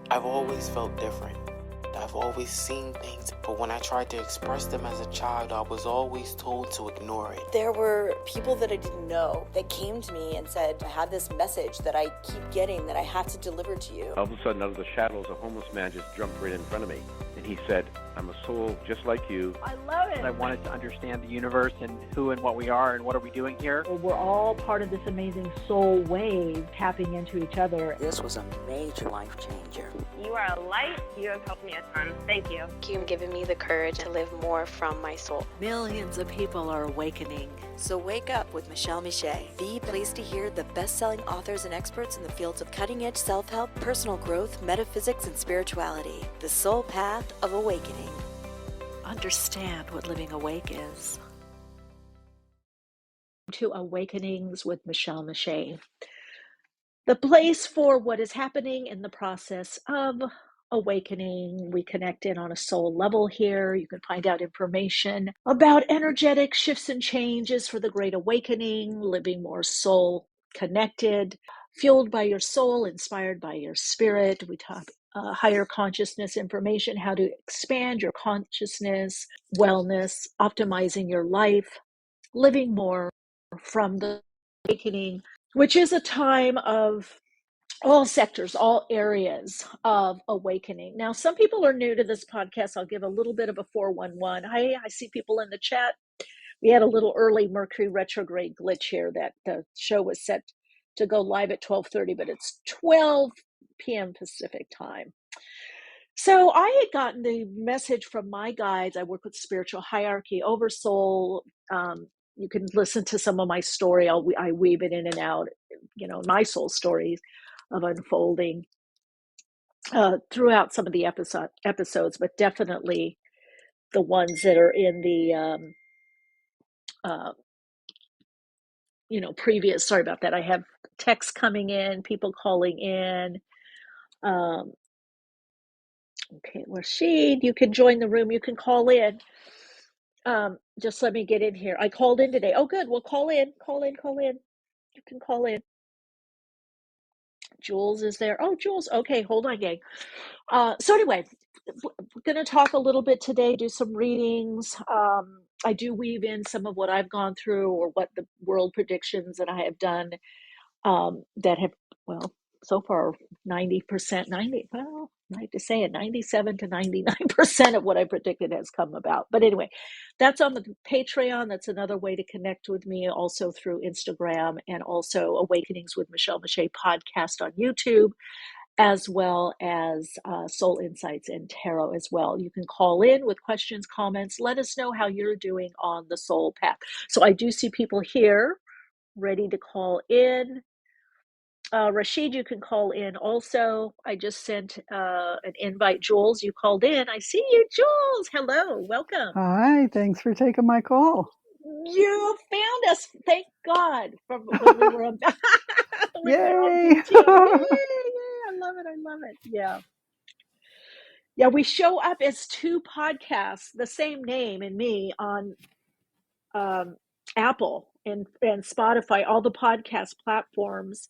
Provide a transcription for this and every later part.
I've always felt different. I've always seen things, but when I tried to express them as a child, I was always told to ignore it. There were people that I didn't know that came to me and said, I have this message that I keep getting that I have to deliver to you. All of a sudden, out of the shadows, a homeless man just jumped right in front of me. And he said, I'm a soul just like you. I love it. I wanted to understand the universe and who and what we are and what are we doing here. We're all part of this amazing soul wave tapping into each other. This was a major life changer. You are a light. You have helped me a ton. Thank you. You've given me the courage to live more from my soul. Millions of people are awakening. So wake up with Michele Meiché, the place to hear the best-selling authors and experts in the fields of cutting-edge self-help, personal growth, metaphysics, and spirituality. The soul path of awakening. Understand what living awake is. To Awakenings with Michele Meiché, the place for what is happening in the process of awakening. We connect in on a soul level here. You can find out information about energetic shifts and changes for the Great Awakening, living more soul connected, fueled by your soul, inspired by your spirit. We talk higher consciousness information, how to expand your consciousness, wellness, optimizing your life, living more from the awakening, which is a time of all sectors, all areas of awakening. Now, some people are new to this podcast. I'll give a little bit of a 411. Hi, I see people in the chat. We had a little early Mercury retrograde glitch here that the show was set to go live at 12:30, but it's 12 p.m. Pacific time. So I had gotten the message from my guides. I work with spiritual hierarchy, oversoul. You can listen to some of my story. I weave it in and out, my soul stories of unfolding throughout some of the episodes, but definitely the ones that are in the previous. Sorry about that. I have texts coming in, people calling in. Okay, Rashid, you can join the room. You can call in. Just let me get in here. I called in today. Oh, good. Well, call in. You can call in. Jules is there. Oh, Jules. Okay, hold on, gang. So anyway, we're going to talk a little bit today, do some readings. I do weave in some of what I've gone through or what the world predictions that I have done that have, so far 90%, I like to say it, 97 to 99% of what I predicted has come about. But anyway, that's on the Patreon. That's another way to connect with me, also through Instagram, and also Awakenings with Michele Meiché podcast on YouTube, as well as Soul Insights and Tarot as well. You can call in with questions, comments. Let us know how you're doing on the soul path. So I do see people here ready to call in. Rashid, you can call in also. I just sent an invite. Jules, you called in. I see you, Jules. Hello, welcome. Hi, thanks for taking my call. You found us, thank God, from when we were on, Yay! Yay, I love it. Yeah, we show up as two podcasts, the same name and me, on Apple and Spotify, all the podcast platforms.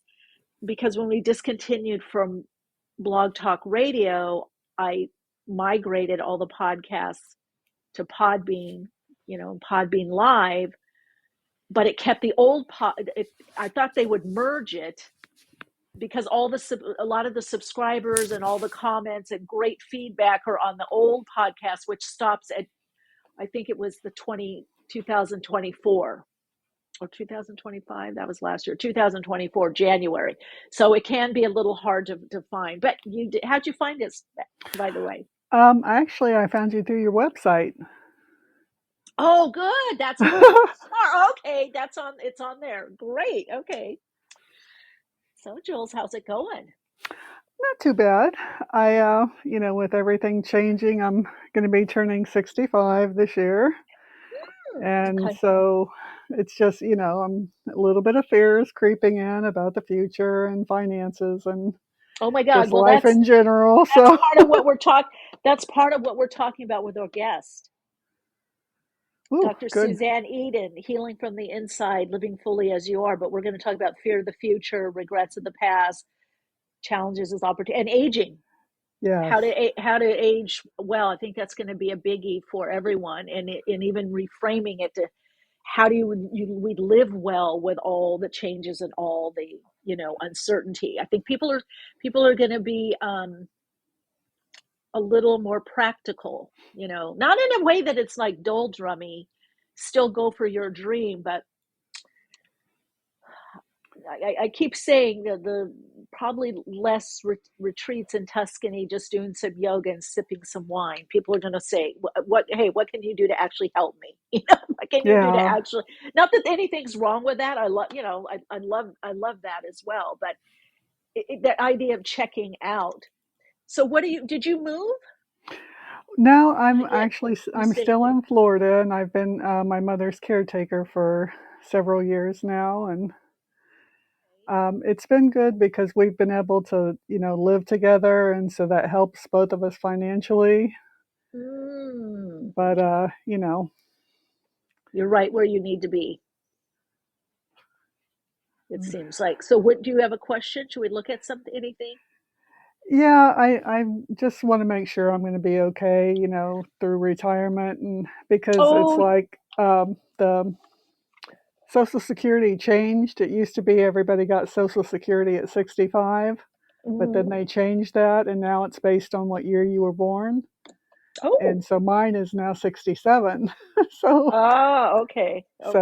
Because when we discontinued from Blog Talk Radio, I migrated all the podcasts to Podbean, Podbean Live, but it kept the old I thought they would merge it because a lot of the subscribers and all the comments and great feedback are on the old podcast, which stops at, I think it was the 2024. Or 2025, that was last year, 2024, January. So it can be a little hard to find. But how'd you find us, by the way? Actually, I found you through your website. Oh, good. That's okay. It's on there. Great. Okay. So, Jules, how's it going? Not too bad. I, with everything changing, I'm going to be turning 65 this year. And okay. So it's just, I'm a little bit of fears creeping in about the future and finances and oh my God, just life in general. That's part of what we're That's part of what we're talking about with our guest, Dr. Good. Suzanne Eden, Healing from the Inside, Living Fully as You Are. But we're going to talk about fear of the future, regrets of the past, challenges as opportunity, and aging. Yes. how to age well. I think that's going to be a biggie for everyone, and even reframing it to how do we live well with all the changes and all the uncertainty. I think people are going to be a little more practical, not in a way that it's like doldrummy, still go for your dream, but I keep saying that the probably less retreats in Tuscany, just doing some yoga and sipping some wine. People are going to say, Hey, what can you do to actually help me? What can you do to Yeah. actually? Not that anything's wrong with that. I love, I love that as well. But that idea of checking out. So, did you move? No, I'm Not yet. actually, You I'm stay. still in Florida, and I've been my mother's caretaker for several years now, and it's been good because we've been able to, live together, and so that helps both of us financially. But You're right where you need to be, it seems like. So what do you have a question? Should we look at anything? yeah, I just want to make sure I'm going to be okay, through retirement, and because it's Oh, like the Social Security changed. It used to be everybody got Social Security at 65, but then they changed that, and now it's based on what year you were born. oh, And so mine is now 67. so okay, so okay.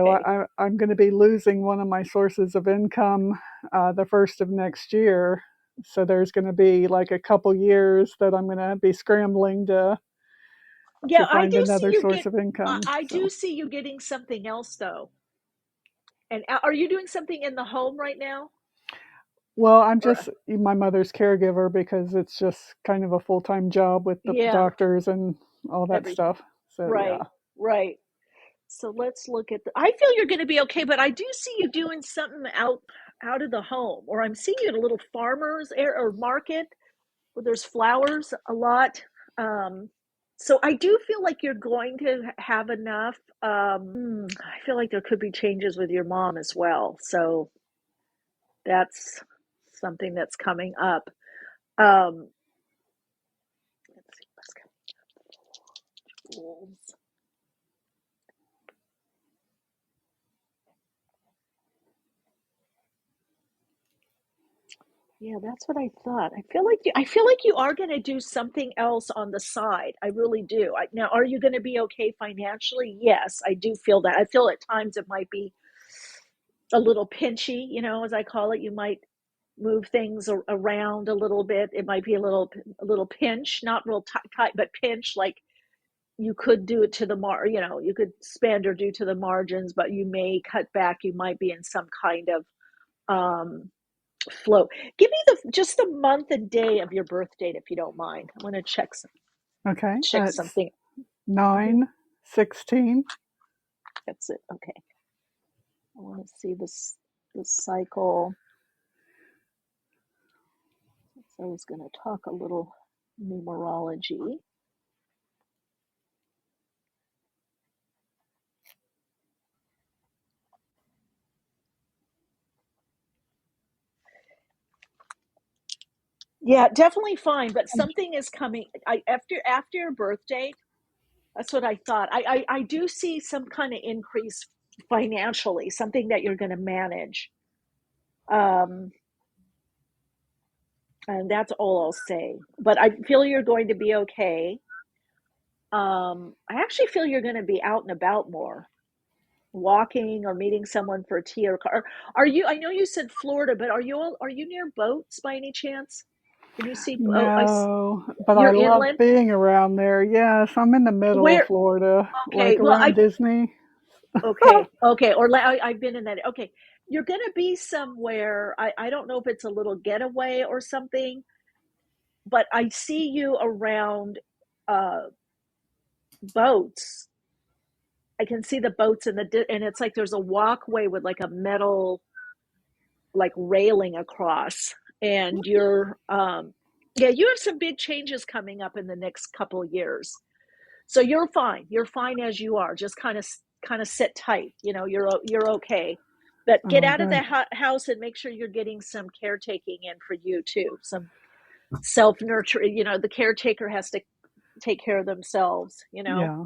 I'm going to be losing one of my sources of income the first of next year. So there's going to be like a couple years that I'm going to be scrambling to Yeah, I find do see another you source get. of income. I do So, see you getting something else though. And are you doing something in the home right now? well, I'm Or just my mother's caregiver because it's just kind of a full-time job with the yeah, doctors and all that everything. stuff. So, yeah. Right, right. So let's look at I feel you're going to be okay, but I do see you doing something out of the home, or I'm seeing you at a little farmer's or market where there's flowers a lot. Um, so I do feel like you're going to have enough. I feel like there could be changes with your mom as well. So that's something that's coming up. Um, let's see what's coming up. Yeah, that's what I thought. I feel like you are going to do something else on the side. I really do. Now, are you going to be okay financially? Yes, I do feel that. I feel at times it might be a little pinchy, as I call it. You might move things around a little bit. It might be a little pinch, not real tight, but pinch. Like you could do it to you could spend or do to the margins, but you may cut back. You might be in some kind of um, flow. Give me just the month and day of your birth date, if you don't mind. I want to Okay. check It's something. Mhm. 9/16. That's it. Okay. I want to see this cycle. So I was going to talk a little numerology. Yeah, definitely fine, but something is coming. After your birth date, that's what I thought. I do see some kind of increase financially, something that you're going to manage. Um, and that's all I'll say. But I feel you're going to be okay. I actually feel you're going to be out and about more, walking or meeting someone for a tea or car. Are you? I know you said Florida, but are you near boats by any chance? Can you see? Oh, No, but I you're love inland. being around there. Yes, I'm in the middle of Where? Florida, Okay. like Well, around Disney. okay. I've been in that. Okay, you're going to be somewhere. I don't know if it's a little getaway or something, but I see you around uh, boats. I can see the boats and it's like there's a walkway with like a metal like railing across, and yeah, you have some big changes coming up in the next couple of years. So you're fine as you are. Just kind of sit tight, you're okay. But get Oh, out of the good. house and make sure you're getting some caretaking in for you too, some self-nurturing, the caretaker has to take care of themselves. Yeah.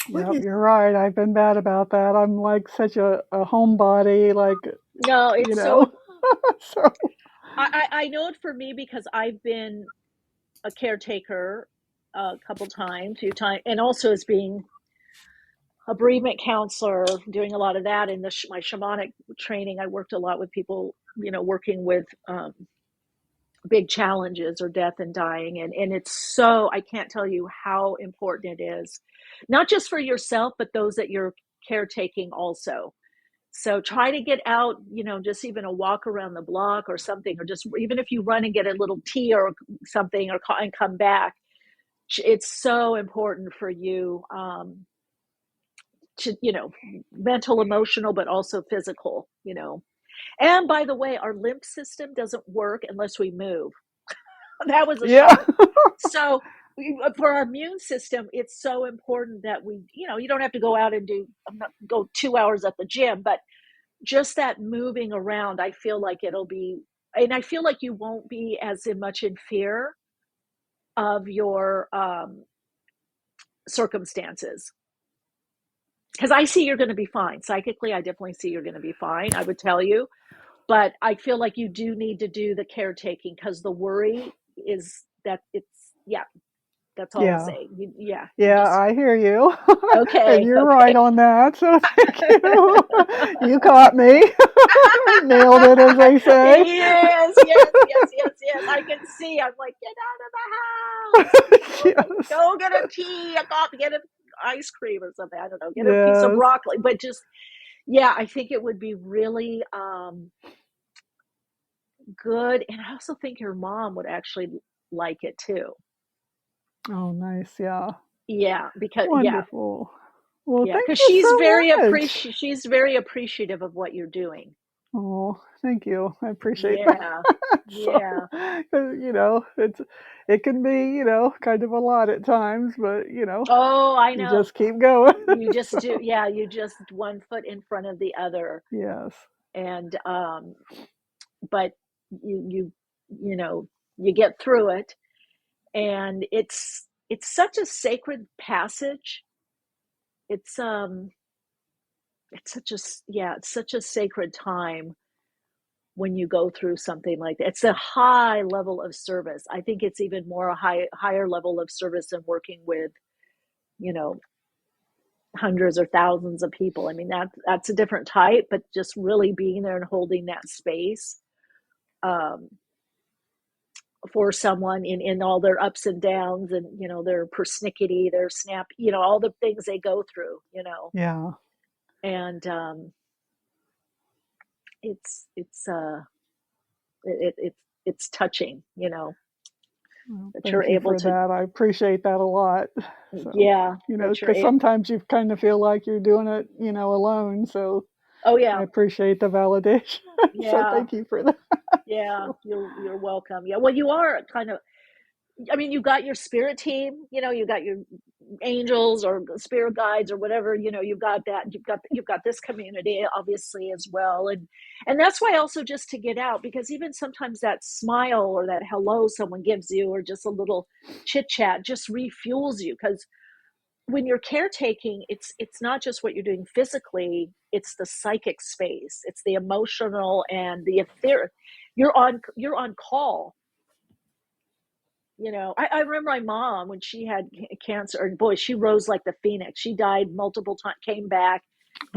What Yep, is you're right. I've been bad about that. I'm like such a homebody, like, No, you it's so know. So, I know it for me because I've been a caretaker a couple times, few times, and also as being a bereavement counselor, doing a lot of that in my shamanic training. I worked a lot with people, working with big challenges or death and dying, and it's so, I can't tell you how important it is, not just for yourself, but those that you're caretaking also. So try to get out, just even a walk around the block or something, or just even if you run and get a little tea or something, and come back. It's so important for you, to, mental, emotional, but also physical. And by the way, our lymph system doesn't work unless we move. That was a yeah. shock. So for our immune system, it's so important that we, you don't have to go out and go 2 hours at the gym, but just that moving around, I feel like and I feel like you won't be as much in fear of your circumstances. Because I see you're going to be fine. Psychically, I definitely see you're going to be fine, I would tell you. But I feel like you do need to do the caretaking, because the worry is that yeah, that's all I'll Yeah. say. You Yeah, just, I hear you. And okay, you're right okay. on that. So thank you. You caught me. Nailed it, as they say. Yes, yes, yes, yes, yes. I can see. I'm like, get out of the house. Yes. Go get a tea, a coffee, get an ice cream or something. I don't know. Get a piece of Yes. broccoli. But just, yeah, I think it would be really good. And I also think your mom would actually like it too. Oh, nice. Yeah. Yeah, because Wonderful. Well, yeah, thank because you so much. she's very appreciative of what you're doing. Oh, thank you. I appreciate that. Yeah, So, yeah. it can be, kind of a lot at times, but, Oh, I you know. just keep going. You just do, So, yeah, you just one foot in front of the other. yes. And but you you get through it, and it's such a sacred passage. It's such a sacred time when you go through something like that. It's a high level of service. I think it's even more higher level of service than working with, you know, hundreds or thousands of people. I mean, that's a different type, but just really being there and holding that space, um, for someone in all their ups and downs, and their persnickety, their snap, all the things they go through. Yeah. And it's it's touching, Well, that you're thank you able for to. that. I appreciate that a lot. So, Yeah, that you're because sometimes you kind of feel like you're doing it, alone. So Oh I yeah, appreciate the validation. So yeah, thank you for that. yeah. So, You're welcome. Yeah, well, you are kind of. I mean, you got your spirit team. You got your angels or spirit guides or whatever. You've got that. You've got this community obviously as well, and that's why also, just to get out, because even sometimes that smile or that hello someone gives you, or just a little chit chat, just refuels you. Because when you're caretaking, it's not just what you're doing physically, it's the psychic space, it's the emotional and the etheric. You're on call. I remember my mom when she had cancer, and boy, she rose like the phoenix. She died multiple times, came back.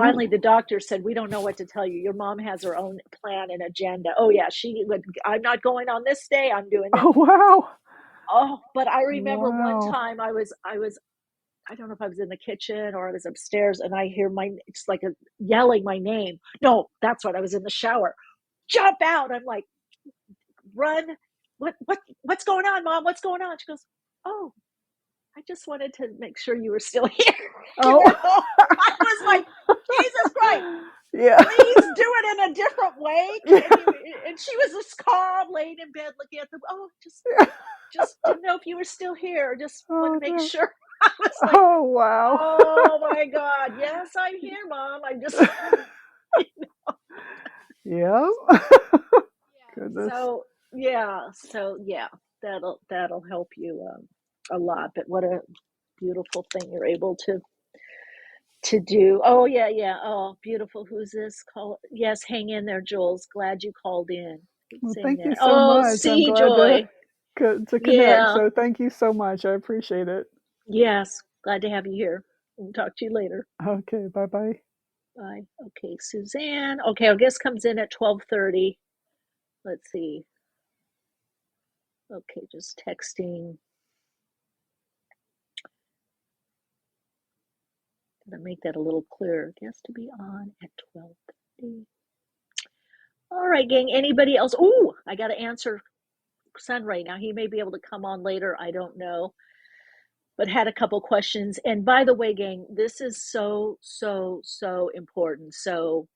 ooh. Finally, the doctor said, "We don't know what to tell you. Your mom has her own plan and agenda." Oh yeah, she would. I'm not going on this day. I'm doing this. Oh, wow. Oh, but I remember one Wow. time I was I don't know if I was in the kitchen or I was upstairs, and I hear it's like a yelling my name. No, that's what I was in the shower. Jump out! I'm like, run! What's going on, Mom? What's going on? She goes, "Oh, I just wanted to make sure you were still here." Oh. I was like, Jesus Christ! Yeah. Please do it in a different way. And she was just calm, laying in bed, looking at them. Oh, just didn't know if you were still here. Just want to Oh, make no. sure. I was like, Oh, wow. oh my God. Yes, I'm here, Mom. I'm just. Yeah. Goodness. So, yeah. So, yeah. that'll help you a lot. But what a beautiful thing you're able to do. Oh yeah, yeah. Oh, beautiful. Who's this? Call. Yes, hang in there, Jules. Glad you called in. Keep Well, saying thank you that. so Oh, much. I'm see, glad to Joy. connect. Yeah. So thank you so much. I appreciate it. Yes. Glad to have you here. We'll talk to you later. Okay, bye bye. Bye. Okay, Suzanne. Okay, our guest comes in at 12:30. Let's see. Okay, just texting. Gonna make that a little clearer. Guest to be on at 12:30. All right, gang. Anybody else? Ooh, I got to answer Sun right now. He may be able to come on later. I don't know. But had a couple questions. And by the way, gang, this is so, so, so important. So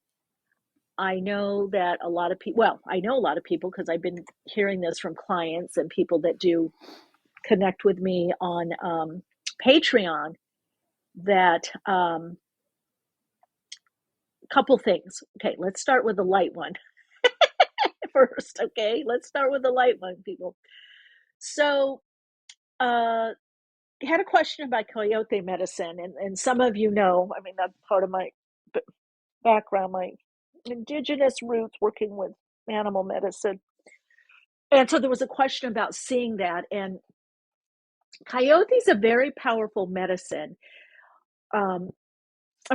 I know that a lot of people, well, I know a lot of people because I've been hearing this from clients and people that do connect with me on Patreon, that couple things. Okay, let's start with the light one first. Okay, let's start with the light one, people. So, had a question about coyote medicine, and some of you know, I mean, that's part of my background, my indigenous roots working with animal medicine. And so there was a question about seeing that. And coyote is a very powerful medicine. And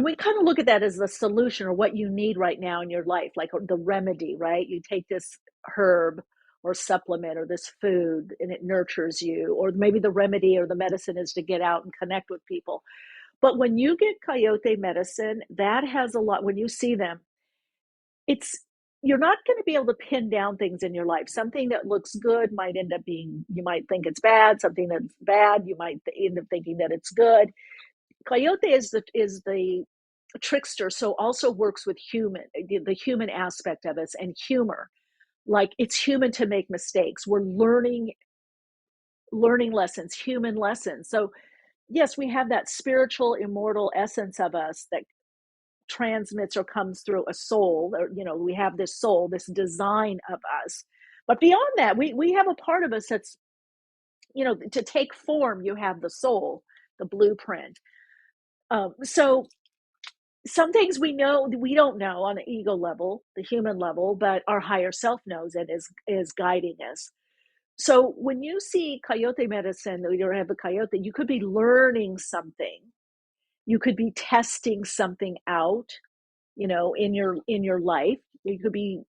we kind of look at that as the solution or what you need right now in your life, like the remedy, right? You take this herb or supplement or this food and it nurtures you, or maybe the remedy or the medicine is to get out and connect with people. But when you get coyote medicine, that has a lot, when you see them, it's, you're not going to be able to pin down things in your life. Something that looks good might end up being, you might think it's bad. Something that's bad, you might end up thinking that it's good. Coyote is the trickster, so also works with the human aspect of us and humor. Like, it's human to make mistakes. We're learning lessons, human lessons. So yes, we have that spiritual, immortal essence of us that transmits or comes through a soul, or we have this soul, this design of us. But beyond that, we have a part of us that's, to take form. You have the soul, the blueprint. So some things we don't know on the ego level, the human level, but our higher self knows and is guiding us. So when you see coyote medicine, or you have a coyote, you could be learning something. You could be testing something out, in your life. You could be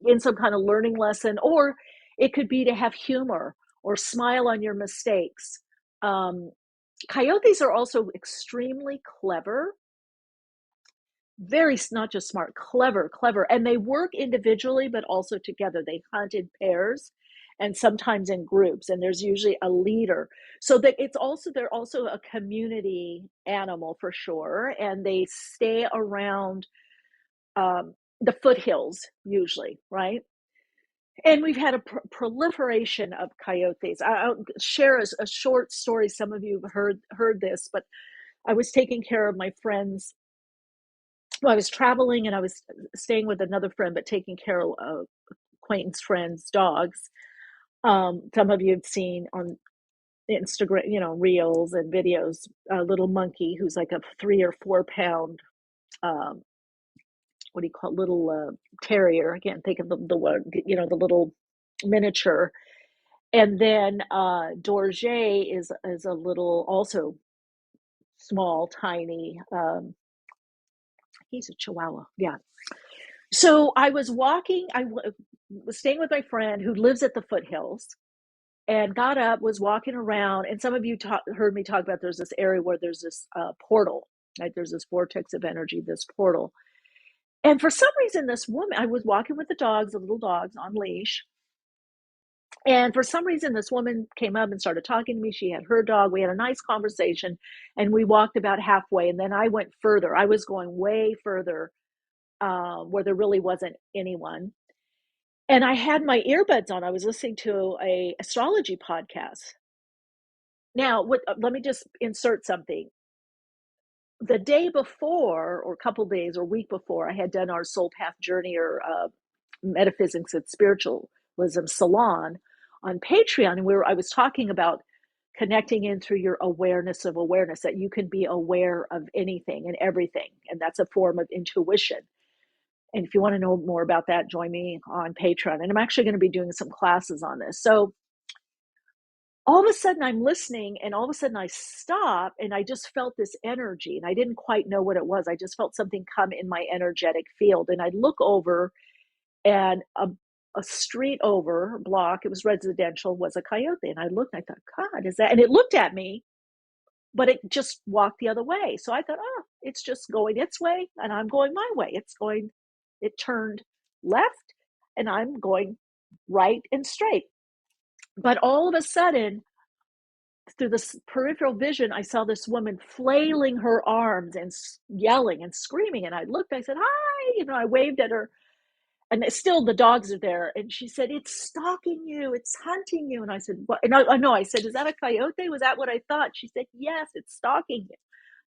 in some kind of learning lesson, or it could be to have humor or smile on your mistakes. Coyotes are also extremely clever, very, not just smart, clever, and they work individually but also together. They hunt in pairs and sometimes in groups, and there's usually a leader. So that they're also a community animal for sure, and they stay around the foothills usually, right? And we've had a proliferation of coyotes. I'll share a short story. Some of you have heard this, but I was taking care of my friends. Well, I was traveling and I was staying with another friend, but taking care of acquaintance friends' dogs. Some of you have seen on Instagram, reels and videos, a little monkey who's like a 3 or 4 pound, what do you call it, little terrier. I can't think of the word, the little miniature. And then Dorje is a little, also small, tiny. He's a Chihuahua. Yeah. So I was walking, was staying with my friend who lives at the foothills, and got up, was walking around. And some of you heard me talk about, there's this area where there's this portal, right? There's this vortex of energy, this portal. And for some reason, this woman, I was walking with the little dogs on leash. And for some reason, this woman came up and started talking to me. She had her dog. We had a nice conversation, and we walked about halfway. And then I went further. I was going way further, where there really wasn't anyone. And I had my earbuds on. I was listening to a astrology podcast. Now, let me just insert something. The day before, or a couple days or week before, I had done our Soul Path Journey, or Metaphysics and Spiritualism salon on Patreon, and I was talking about connecting in through your awareness of awareness, that you can be aware of anything and everything, and that's a form of intuition. And if you want to know more about that, join me on Patreon. And I'm actually going to be doing some classes on this. So all of a sudden I'm listening, and all of a sudden I stop, and I just felt this energy, and I didn't quite know what it was. I just felt something come in my energetic field, and I look over, and a street over block, it was residential, was a coyote. And I looked, and I thought, God, is that? And it looked at me, but it just walked the other way. So I thought, oh, it's just going its way, and I'm going my way. It turned left, and I'm going right and straight. But all of a sudden, through this peripheral vision, I saw this woman flailing her arms and yelling and screaming. And I looked, I said, hi, I waved at her. And still the dogs are there. And she said, it's stalking you. It's hunting you. And I said, what? And I said, is that a coyote? Was that what I thought? She said, yes, it's stalking you.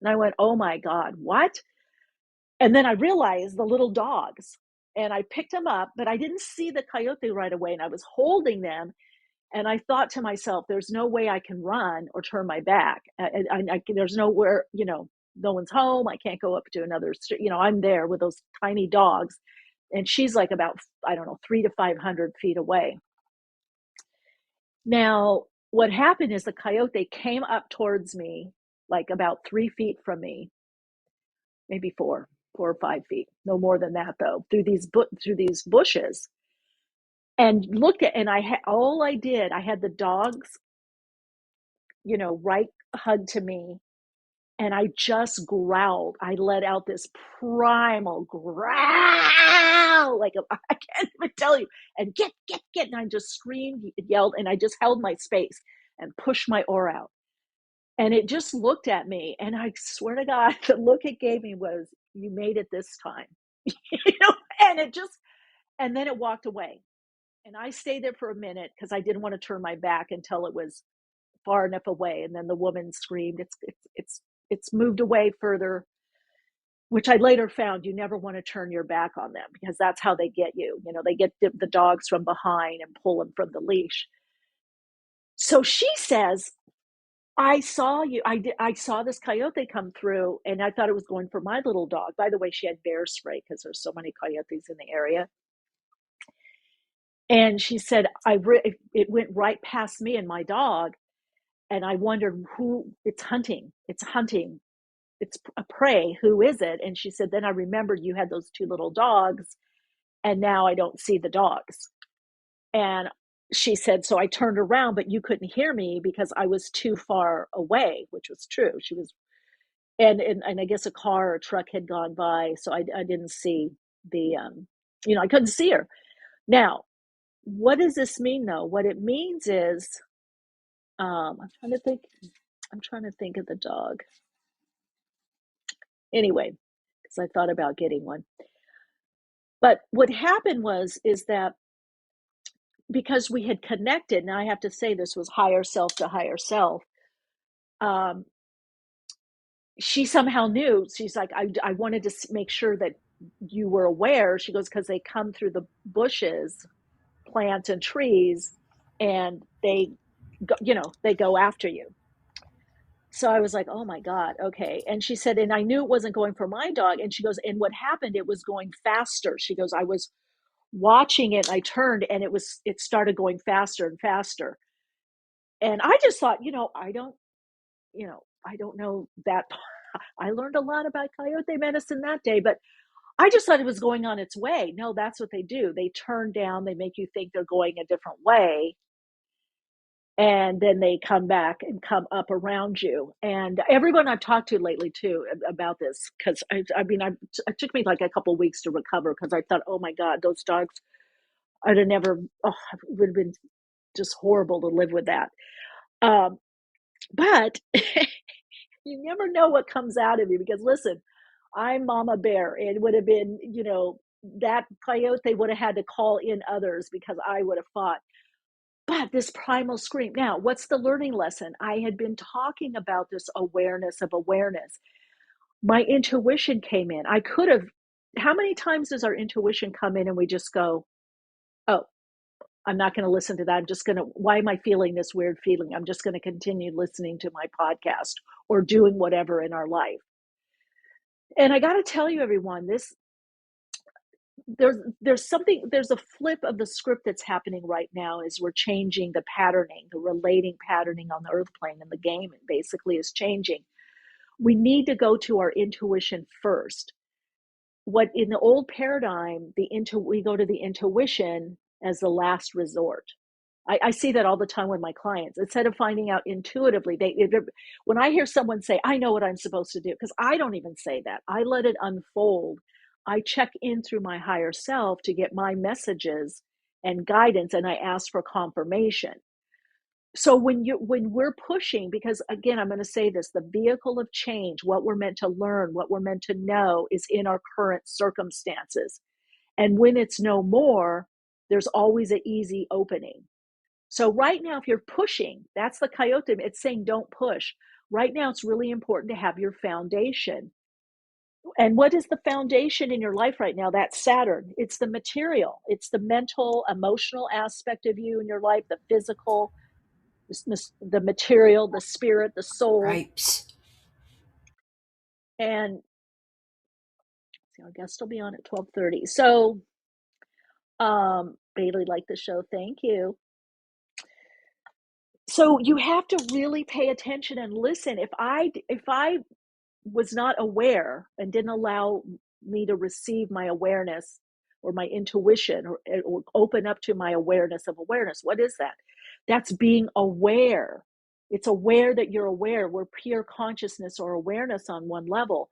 And I went, oh my God, what? And then I realized the little dogs, and I picked them up, but I didn't see the coyote right away. And I was holding them. And I thought to myself, there's no way I can run or turn my back. There's nowhere, no one's home. I can't go up to another street. I'm there with those tiny dogs. And she's like about, 300 to 500 feet away. Now, what happened is the coyote came up towards me, like about 3 feet from me, maybe 4 or 5 feet, no more than that though, through these bushes, and looked at, and I had the dogs, right hugged to me. And I just growled. I let out this primal growl, like I can't even tell you. And get. And I just screamed, yelled, and I just held my space and pushed my oar out. And it just looked at me. And I swear to God, the look it gave me was, you made it this time. And then it walked away. And I stayed there for a minute because I didn't want to turn my back until it was far enough away. And then the woman screamed, it's moved away further, which I later found you never want to turn your back on them, because that's how they get you. They get the dogs from behind and pull them from the leash. So she says, I saw you. I saw this coyote come through, and I thought it was going for my little dog. By the way, she had bear spray because there's so many coyotes in the area. And she said, it went right past me and my dog. And I wondered who it's hunting. It's a prey. Who is it? And she said, then I remembered you had those 2 little dogs, and now I don't see the dogs. And she said, so I turned around, but you couldn't hear me because I was too far away, which was true. She was, and I guess a car or a truck had gone by, so I didn't see the, I couldn't see her. Now, what does this mean though? What it means is, I'm trying to think of the dog. Anyway, because I thought about getting one. But what happened is that because we had connected, and I have to say this was higher self to higher self, she somehow knew. She's like, I wanted to make sure that you were aware. She goes, because they come through the bushes, plants and trees, and they go after you. So I was like, oh my God, okay. And she said, and I knew it wasn't going for my dog. And she goes, and what happened, it was going faster. She goes, I was watching it, and I turned, and it started going faster and faster. And I just thought, I don't know that. I learned a lot about coyote medicine that day, but I just thought it was going on its way. No, that's what they do. They turn down, they make you think they're going a different way. And then they come back and come up around you. And everyone I've talked to lately too about this, because it took me like a couple of weeks to recover, because I thought, oh my God, those dogs, it would have been just horrible to live with that. But you never know what comes out of you, because listen, I'm Mama Bear. It would have been, that coyote would have had to call in others, because I would have fought. But this primal scream. Now, what's the learning lesson? I had been talking about this awareness of awareness. My intuition came in. How many times does our intuition come in and we just go, oh, I'm not going to listen to that. I'm just going to, why am I feeling this weird feeling? I'm just going to continue listening to my podcast or doing whatever in our life. And I got to tell you, everyone, there's a flip of the script that's happening right now as we're changing the patterning, the relating patterning on the earth plane, and the game basically is changing. We need to go to our intuition first. What in the old paradigm, we go to the intuition as the last resort. I see that all the time with my clients. Instead of finding out intuitively, when I hear someone say, I know what I'm supposed to do, because I don't even say that. I let it unfold. I check in through my higher self to get my messages and guidance, and I ask for confirmation. So when we're pushing, because again, I'm going to say this, the vehicle of change, what we're meant to learn, what we're meant to know is in our current circumstances. And when it's no more, there's always an easy opening. So right now, if you're pushing, that's the coyote. It's saying don't push. Right now, it's really important to have your foundation. And what is the foundation in your life right now? That's Saturn. It's the material. It's the mental, emotional aspect of you in your life, the physical, the material, the spirit, the soul. Right. And I guess it'll be on at 12:30. So Bailey liked the show. Thank you. So you have to really pay attention and listen. If I was not aware and didn't allow me to receive my awareness or my intuition or open up to my awareness of awareness, what is that? That's being aware. It's aware that you're aware. We're pure consciousness or awareness on one level.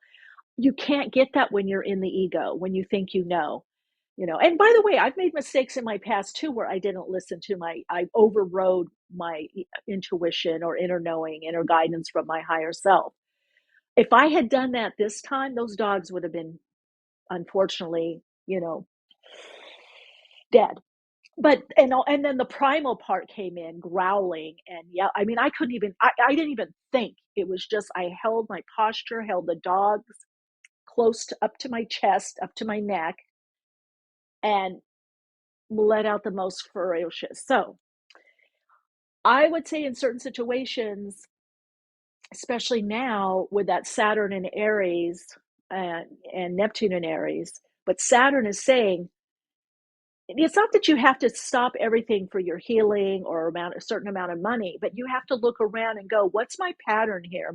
You can't get that when you're in the ego, when you think you know. And by the way, I've made mistakes in my past too, where I didn't listen to I overrode my intuition or inner knowing, inner guidance from my higher self. If I had done that this time, those dogs would have been, unfortunately, dead. But, and then the primal part came in growling. And yeah, I mean, I didn't even think. It was just, I held my posture, held the dogs up to my chest, up to my neck, and let out the most ferocious. So I would say in certain situations, especially now with that Saturn in Aries and Neptune in Aries, but Saturn is saying, it's not that you have to stop everything for your healing or a certain amount of money, but you have to look around and go, what's my pattern here?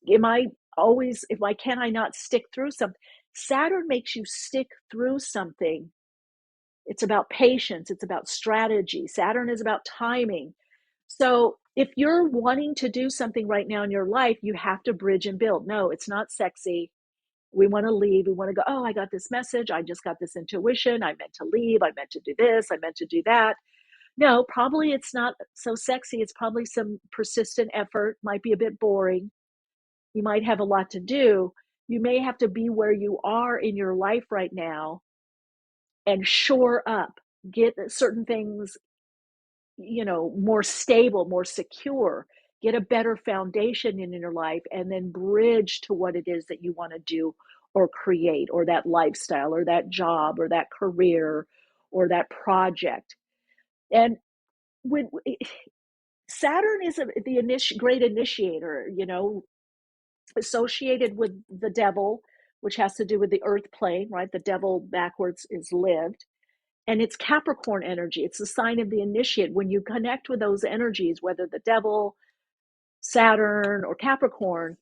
Can I not stick through something? Saturn makes you stick through something. It's about patience. It's about strategy. Saturn is about timing. So if you're wanting to do something right now in your life, you have to bridge and build. No, it's not sexy. We want to leave. We want to go, oh, I got this message. I just got this intuition. I meant to leave. I meant to do this. I meant to do that. No, probably it's not so sexy. It's probably some persistent effort. Might be a bit boring. You might have a lot to do. You may have to be where you are in your life right now and shore up, get certain things, more stable, more secure, get a better foundation in your life, and then bridge to what it is that you want to do or create, or that lifestyle, or that job, or that career, or that project. And when Saturn is the great initiator, associated with the devil, which has to do with the earth plane, right? The devil backwards is lived. And it's Capricorn energy. It's the sign of the initiate. When you connect with those energies, whether the devil, Saturn, or Capricorn,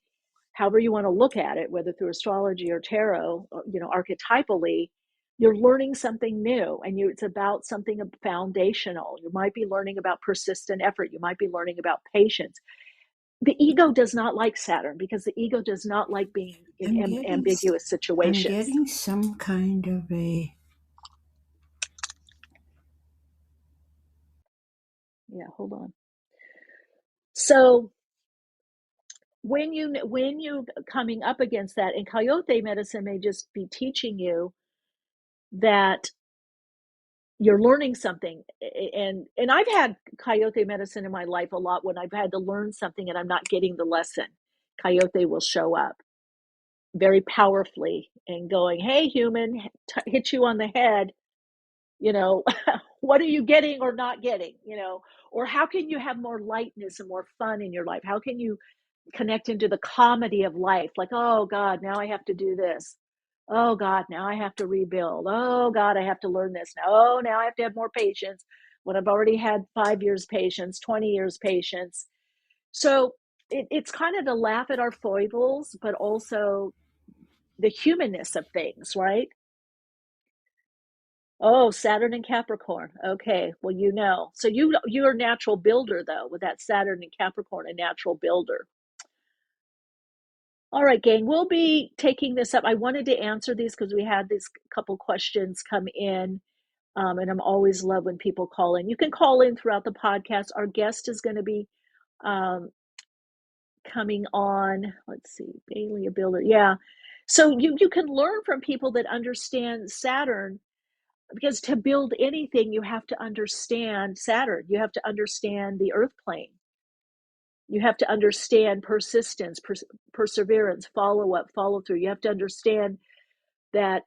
however you want to look at it, whether through astrology or tarot, archetypally, you're learning something new, and it's about something foundational. You might be learning about persistent effort. You might be learning about patience. The ego does not like Saturn because the ego does not like being in ambiguous situations. I'm getting some kind of a... Yeah, hold on. So when you coming up against that, and Coyote Medicine may just be teaching you that you're learning something. And I've had Coyote Medicine in my life a lot when I've had to learn something and I'm not getting the lesson. Coyote will show up very powerfully and going, hey, human, hit you on the head, What are you getting or not getting, or how can you have more lightness and more fun in your life? How can you connect into the comedy of life? Like, oh God, now I have to do this. Oh God, now I have to rebuild. Oh God, I have to learn this. Oh, now I have to have more patience when I've already had 5 years patience, 20 years patience. So it's kind of to laugh at our foibles, but also the humanness of things, right? Oh, Saturn and Capricorn. Okay, well, so you're a natural builder though, with that Saturn and Capricorn, a natural builder. All right, gang, we'll be taking this up. I wanted to answer these because we had these couple questions come in, and I'm always love when people call in. You can call in throughout the podcast. Our guest is going to be um, coming on. Let's see, Bailey, a builder. Yeah. So you can learn from people that understand Saturn, because to build anything, you have to understand Saturn. You have to understand the earth plane. You have to understand persistence, perseverance, follow up, follow through. You have to understand that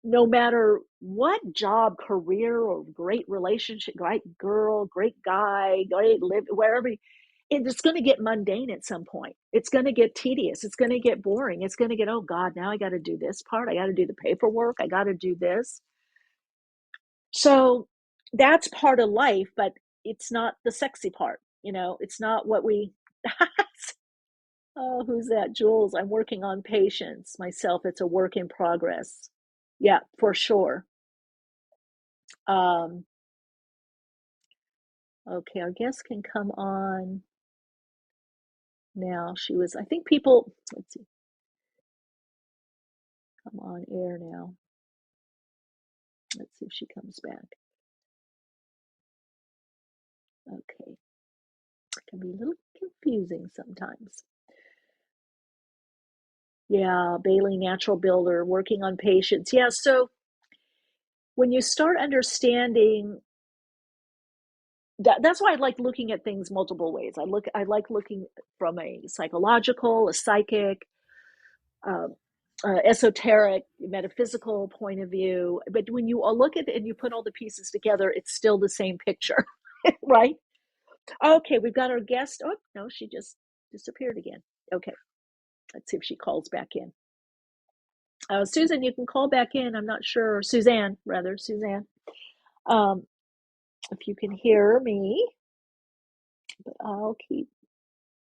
no matter what job, career, or great relationship, great girl, great guy, great live, wherever, it's going to get mundane at some point. It's going to get tedious. It's going to get boring. It's going to get, oh God, now I got to do this part. I got to do the paperwork. I got to do this. So that's part of life, but it's not the sexy part. It's not what we, oh, who's that? Jules, I'm working on patience myself. It's a work in progress. Yeah, for sure. Okay, our guest can come on now. I think people, let's see, come on air now. Let's see if she comes back. Okay. It can be a little confusing sometimes. Yeah, Bailey, natural builder, working on patience. Yeah, so when you start understanding that's why I like looking at things multiple ways. I like looking from a psychological, a psychic, uh, esoteric, metaphysical point of view. But when you all look at it and you put all the pieces together, it's still the same picture, right? Okay, we've got our guest. Oh, no, she just disappeared again. Okay, let's see if she calls back in. Susan, you can call back in. I'm not sure. Suzanne, rather, Suzanne. If you can hear me, but I'll keep,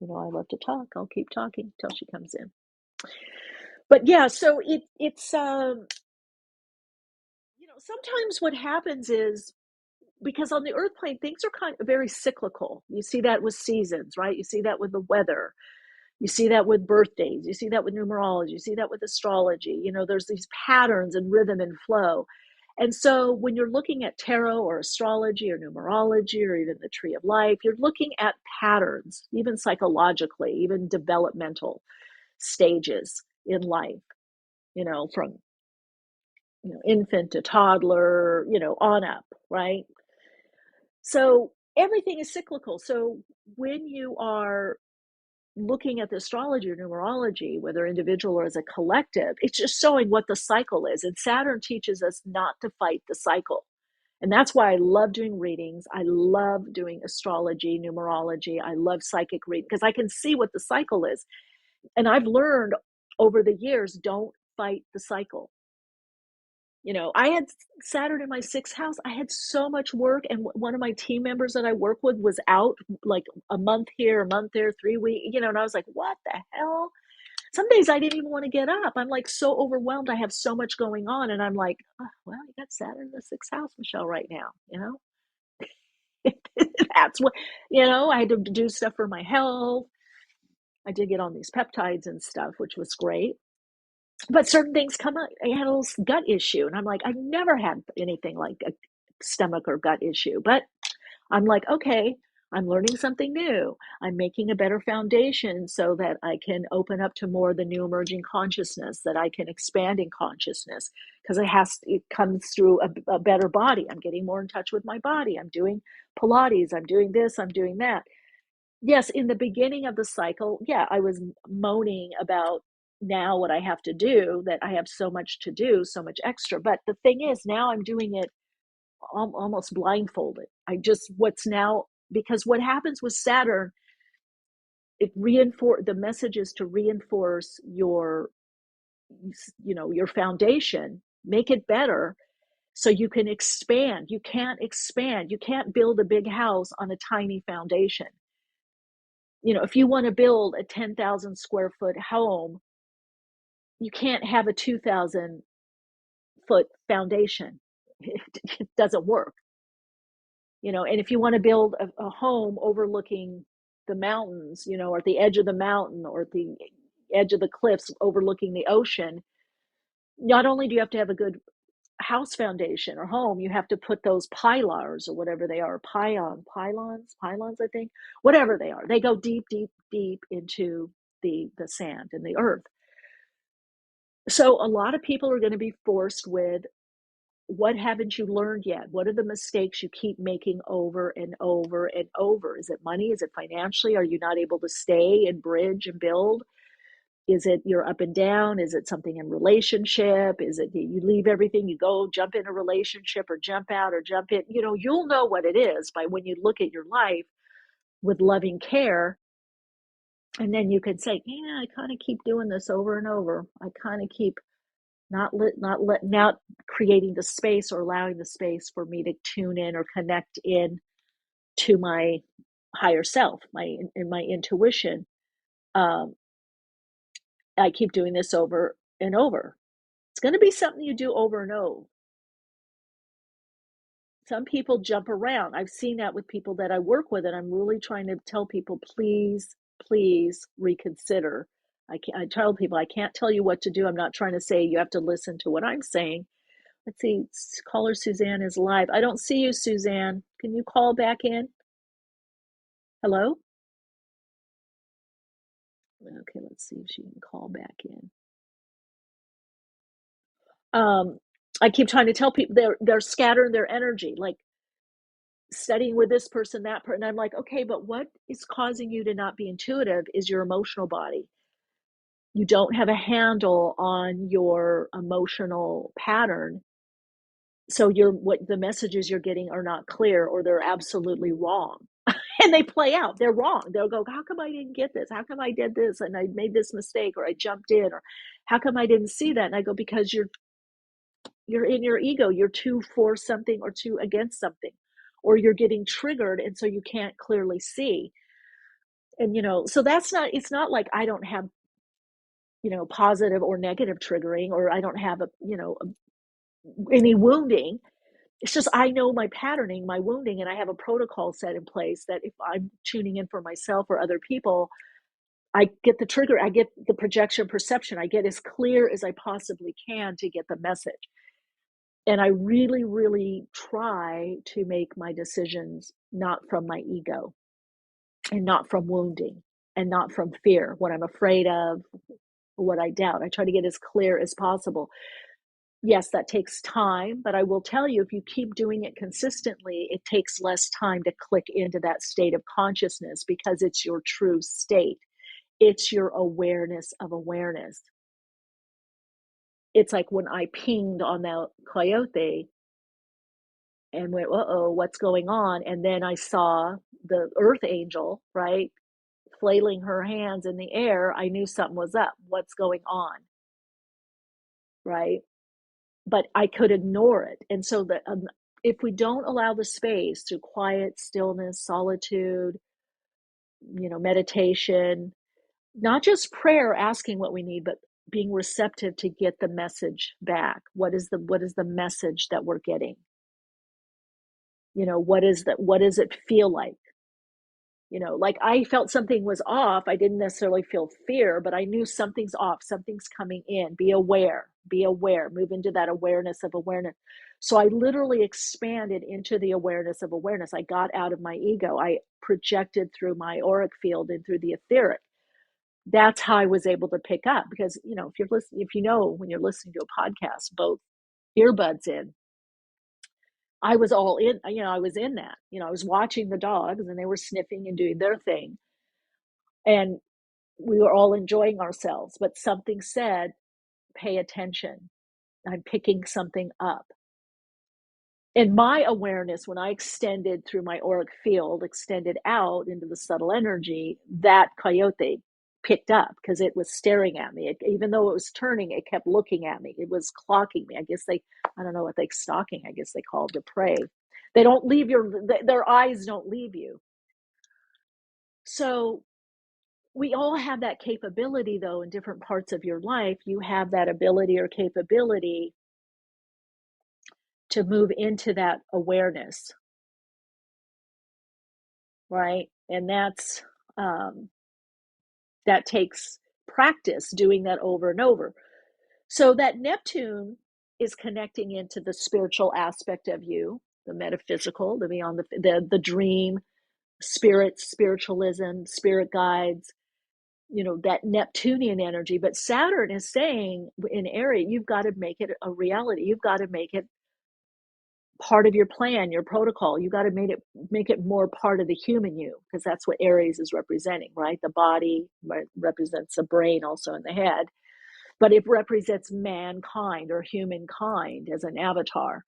I love to talk. I'll keep talking till she comes in. But yeah, so it's sometimes what happens is, because on the earth plane things are kind of very cyclical. You see that with seasons, right? You see that with the weather. You see that with birthdays. You see that with numerology. You see that with astrology. There's these patterns and rhythm and flow. And so when you're looking at tarot or astrology or numerology or even the tree of life, you're looking at patterns, even psychologically, even developmental stages in life, from infant to toddler, on up, right? So everything is cyclical. So when you are looking at the astrology or numerology, whether individual or as a collective, it's just showing what the cycle is. And Saturn teaches us not to fight the cycle. And that's why I love doing readings. I love doing astrology, numerology. I love psychic reading because I can see what the cycle is. And I've learned over the years, don't fight the cycle. I had Saturn in my 6th house. I had so much work. And one of my team members that I work with was out like a month here, a month there, 3 weeks, and I was like, what the hell? Some days I didn't even want to get up. I'm like so overwhelmed. I have so much going on. And I'm like, oh, well, you got Saturn in the 6th house, Michele, right now, That's what, I had to do stuff for my health. I did get on these peptides and stuff, which was great. But certain things come up. I had a little gut issue, and I'm like, I've never had anything like a stomach or gut issue. But I'm like, okay, I'm learning something new. I'm making a better foundation so that I can open up to more of the new emerging consciousness, that I can expand in consciousness, because it comes through a better body. I'm getting more in touch with my body. I'm doing Pilates. I'm doing this. I'm doing that. Yes, in the beginning of the cycle, yeah, I was moaning about now what I have to do, that I have so much to do, so much extra. But the thing is, now I'm doing it almost blindfolded. What's now, because what happens with Saturn, the message is to reinforce your foundation, make it better so you can expand. You can't build a big house on a tiny foundation. If you want to build a 10,000 square foot home, you can't have a 2,000 foot foundation. It doesn't work. And if you want to build a home overlooking the mountains, or at the edge of the mountain or at the edge of the cliffs overlooking the ocean, not only do you have to have a good house foundation or home, you have to put those pylars or whatever they are, pylons, I think, whatever they are. They go deep, deep, deep into the sand and the earth. So a lot of people are going to be forced with, what haven't you learned yet? What are the mistakes you keep making over and over and over? Is it money? Is it financially? Are you not able to stay and bridge and build? Is it you're up and down? Is it something in relationship? Is it you leave everything, you go jump in a relationship or jump out or jump in? You'll know what it is by when you look at your life with loving care. And then you can say, yeah, I kind of keep doing this over and over. I kind of keep not creating the space or allowing the space for me to tune in or connect in to my higher self, my intuition. I keep doing this over and over. It's going to be something you do over and over. Some people jump around. I've seen that with people that I work with, and I'm really trying to tell people, please, please reconsider. I tell people, I can't tell you what to do. I'm not trying to say you have to listen to what I'm saying. Let's see, caller Suzanne is live. I don't see you, Suzanne. Can you call back in? Hello? Okay, let's see if she can call back in. I keep trying to tell people they're scattering their energy, like studying with this person, that person. And I'm like, okay, but what is causing you to not be intuitive is your emotional body. You don't have a handle on your emotional pattern. So what the messages you're getting are not clear, or they're absolutely wrong. And they play out. They're wrong. They'll go, how come I didn't get this? How come I did this and I made this mistake, or I jumped in, or how come I didn't see that? And I go, because you're in your ego. You're too for something or too against something, or you're getting triggered, and so you can't clearly see. And so it's not like I don't have positive or negative triggering, or I don't have any wounding. It's just I know my patterning, my wounding, and I have a protocol set in place that if I'm tuning in for myself or other people, I get the trigger, I get the projection perception, I get as clear as I possibly can to get the message. And I really, really try to make my decisions not from my ego, and not from wounding, and not from fear, what I'm afraid of, what I doubt. I try to get as clear as possible. Yes, that takes time, but I will tell you, if you keep doing it consistently, it takes less time to click into that state of consciousness, because it's your true state. It's your awareness of awareness. It's like when I pinged on that coyote and went, uh-oh, what's going on? And then I saw the earth angel, right, flailing her hands in the air. I knew something was up. What's going on? Right? But I could ignore it. And so if we don't allow the space through quiet, stillness, solitude, meditation, not just prayer, asking what we need, but being receptive to get the message back. What is the message that we're getting? What does it feel like? Like I felt something was off. I didn't necessarily feel fear, but I knew something's off, something's coming in. Be aware, move into that awareness of awareness. So I literally expanded into the awareness of awareness. I got out of my ego. I projected through my auric field and through the etheric. That's how I was able to pick up, because, when you're listening to a podcast, both earbuds in, I was all in, I was in that, I was watching the dogs and they were sniffing and doing their thing. And we were all enjoying ourselves, but something said, pay attention. I'm picking something up. in my awareness, when I extended through my auric field, extended out into the subtle energy, that coyote picked up because it was staring at me. Even though it was turning, it kept looking at me. It was clocking me. I don't know what stalking, I guess they call the prey. They don't leave their eyes don't leave you. So we all have that capability, though, in different parts of your life. You have that ability or capability to move into that awareness, right? And that takes practice, doing that over and over. So that Neptune is connecting into the spiritual aspect of you, the metaphysical, the beyond, the dream, spiritualism, spirit guides, that Neptunian energy. But Saturn is saying in Aries, you've got to make it a reality. You've got to make it part of your plan, your protocol. You got to make it more part of the human you, because that's what Aries is representing, right? The body represents the brain, also in the head, but it represents mankind or humankind as an avatar.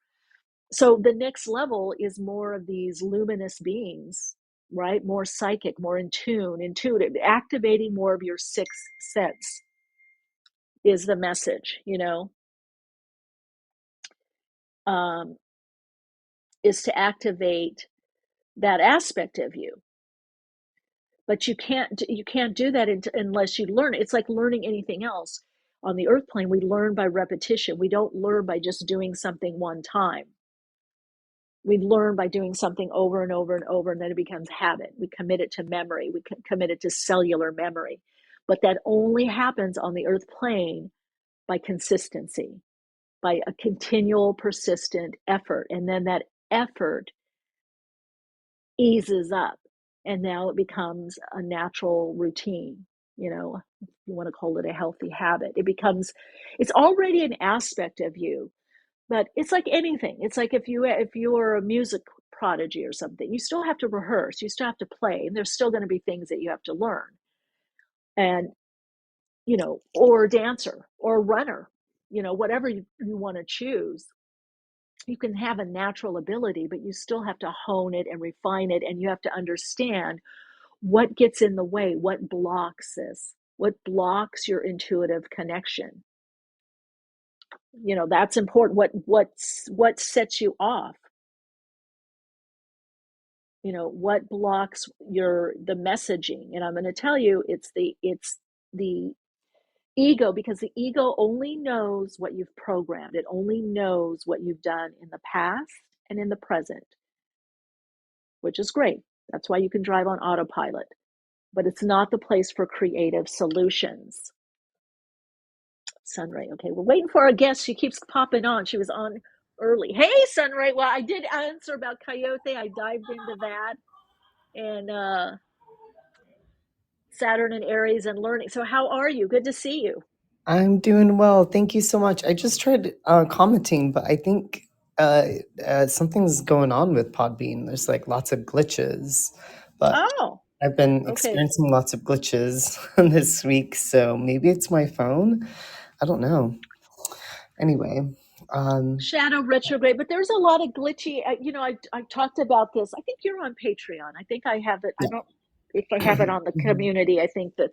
So the next level is more of these luminous beings, right? More psychic, more in tune, intuitive, activating more of your sixth sense is the message, is to activate that aspect of you. But you can't do that unless you learn. It's like learning anything else. On the earth plane, we learn by repetition. We don't learn by just doing something one time. We learn by doing something over and over and over, and then it becomes habit. We commit it to memory. We commit it to cellular memory. But that only happens on the earth plane by consistency, by a continual, persistent effort. And then that effort eases up, and now it becomes a natural routine. If you want to call it a healthy habit, it's already an aspect of you. But it's like anything. It's like if you're a music prodigy or something, you still have to rehearse, you still have to play, and there's still going to be things that you have to learn. And or a dancer or a runner, whatever you want to choose. You can have a natural ability, but you still have to hone it and refine it, and you have to understand what gets in the way, what blocks this, what blocks your intuitive connection. That's important. What sets you off? What blocks the messaging? And I'm going to tell you, it's the ego, because the ego only knows what you've programmed. It only knows what you've done in the past and in the present, which is great. That's why you can drive on autopilot, but it's not the place for creative solutions. Sunray, okay, we're waiting for our guest. She keeps popping on. She was on early. Hey, Sunray. Well, I did answer about Coyote. I dived into that, and Saturn and Aries and learning. So how are you? Good to see you. I'm doing well. Thank you so much. I just tried commenting, but I think something's going on with Podbean. There's like lots of glitches, but I've been experiencing lots of glitches this week, so maybe it's my phone. I don't know. Anyway. Shadow retrograde, but there's a lot of glitchy, I talked about this. I think you're on Patreon. I think I have it. Yeah. I don't, if I have it on the community, I think that,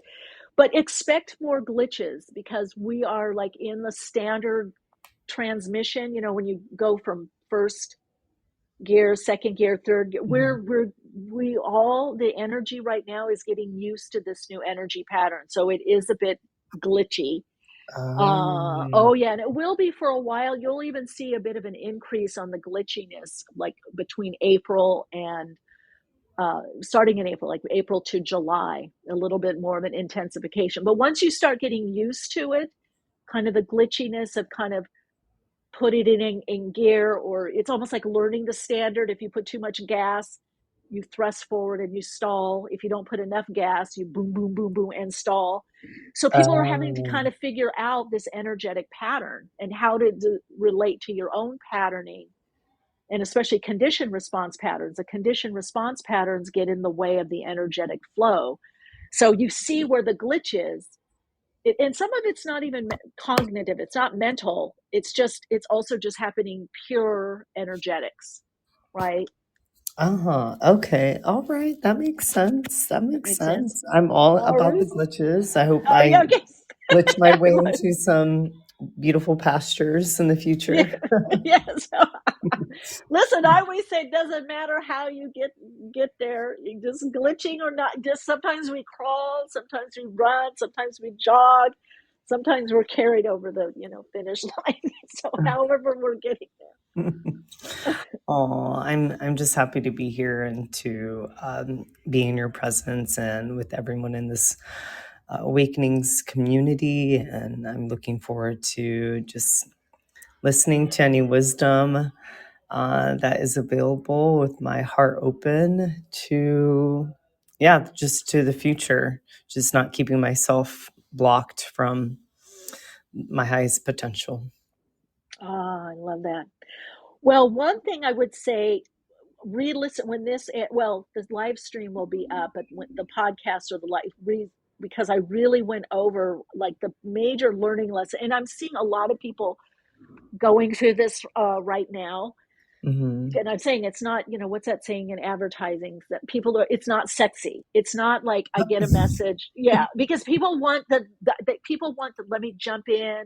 but expect more glitches, because we are like in the standard transmission, when you go from first gear, second gear, third gear, the energy right now is getting used to this new energy pattern. So it is a bit glitchy. And it will be for a while. You'll even see a bit of an increase on the glitchiness, like between April and starting in April, like April to July, a little bit more of an intensification. But once you start getting used to it, kind of the glitchiness of kind of put it in gear, or it's almost like learning the standard. If you put too much gas, you thrust forward and you stall. If you don't put enough gas, you boom, boom, boom, boom, and stall. So people are having to kind of figure out this energetic pattern and how to relate to your own patterning, and especially conditioned response patterns. The conditioned response patterns get in the way of the energetic flow. So you see where the glitch is, and some of it's not even cognitive, it's not mental, it's also just happening pure energetics, right? Okay. All right. That makes sense. That That makes makes sense. sense. I'm all about the Ours. glitches. I hope Oh yeah, I okay. glitch my way Right. into some beautiful pastures in the Yeah. future. Yes. Listen, I always say it doesn't matter how you get there. You just glitching or not. Just sometimes we crawl, sometimes we run, sometimes we jog, sometimes we're carried over the finish line. So however we're getting there. Oh, I'm just happy to be here and to be in your presence and with everyone in this Awakenings community. And I'm looking forward to just listening to any wisdom that is available with my heart open to, yeah, just to the future, just not keeping myself blocked from my highest potential. I love that. Well, one thing I would say, re-listen when the live stream will be up, but when the podcast or the because I really went over like the major learning lesson, and I'm seeing a lot of people going through this right now. Mm-hmm. And I'm saying it's not, what's that saying in advertising that it's not sexy. It's not like I get a message. Yeah. Because people want let me jump in,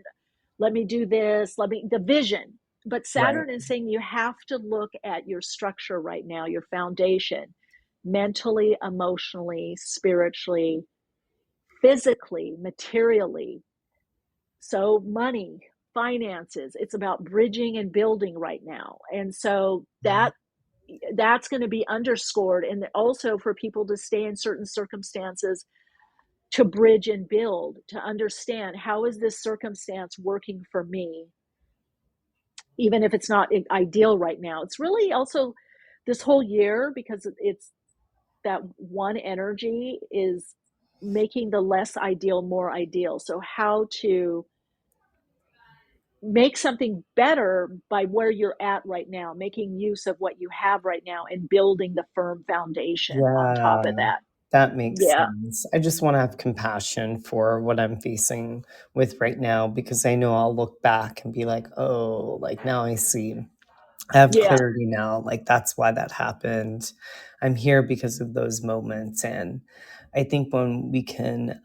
let me do this, the vision. But Right. Saturn is saying you have to look at your structure right now, your foundation, mentally, emotionally, spiritually, physically, materially. So money, finances, it's about bridging and building right now. And so that's going to be underscored, and also for people to stay in certain circumstances to bridge and build, to understand how is this circumstance working for me, even if it's not ideal right now. It's really also this whole year, because it's that one energy is making the less ideal more ideal. So how to make something better by where you're at right now, making use of what you have right now and building the firm foundation on top Yeah, of that. that makes Yeah. sense. I just want to have compassion for what I'm facing with right now, because I know I'll look back and be like, oh, like now I see. I have Yeah. clarity now. Like that's why that happened. I'm here because of those moments. And I think when we can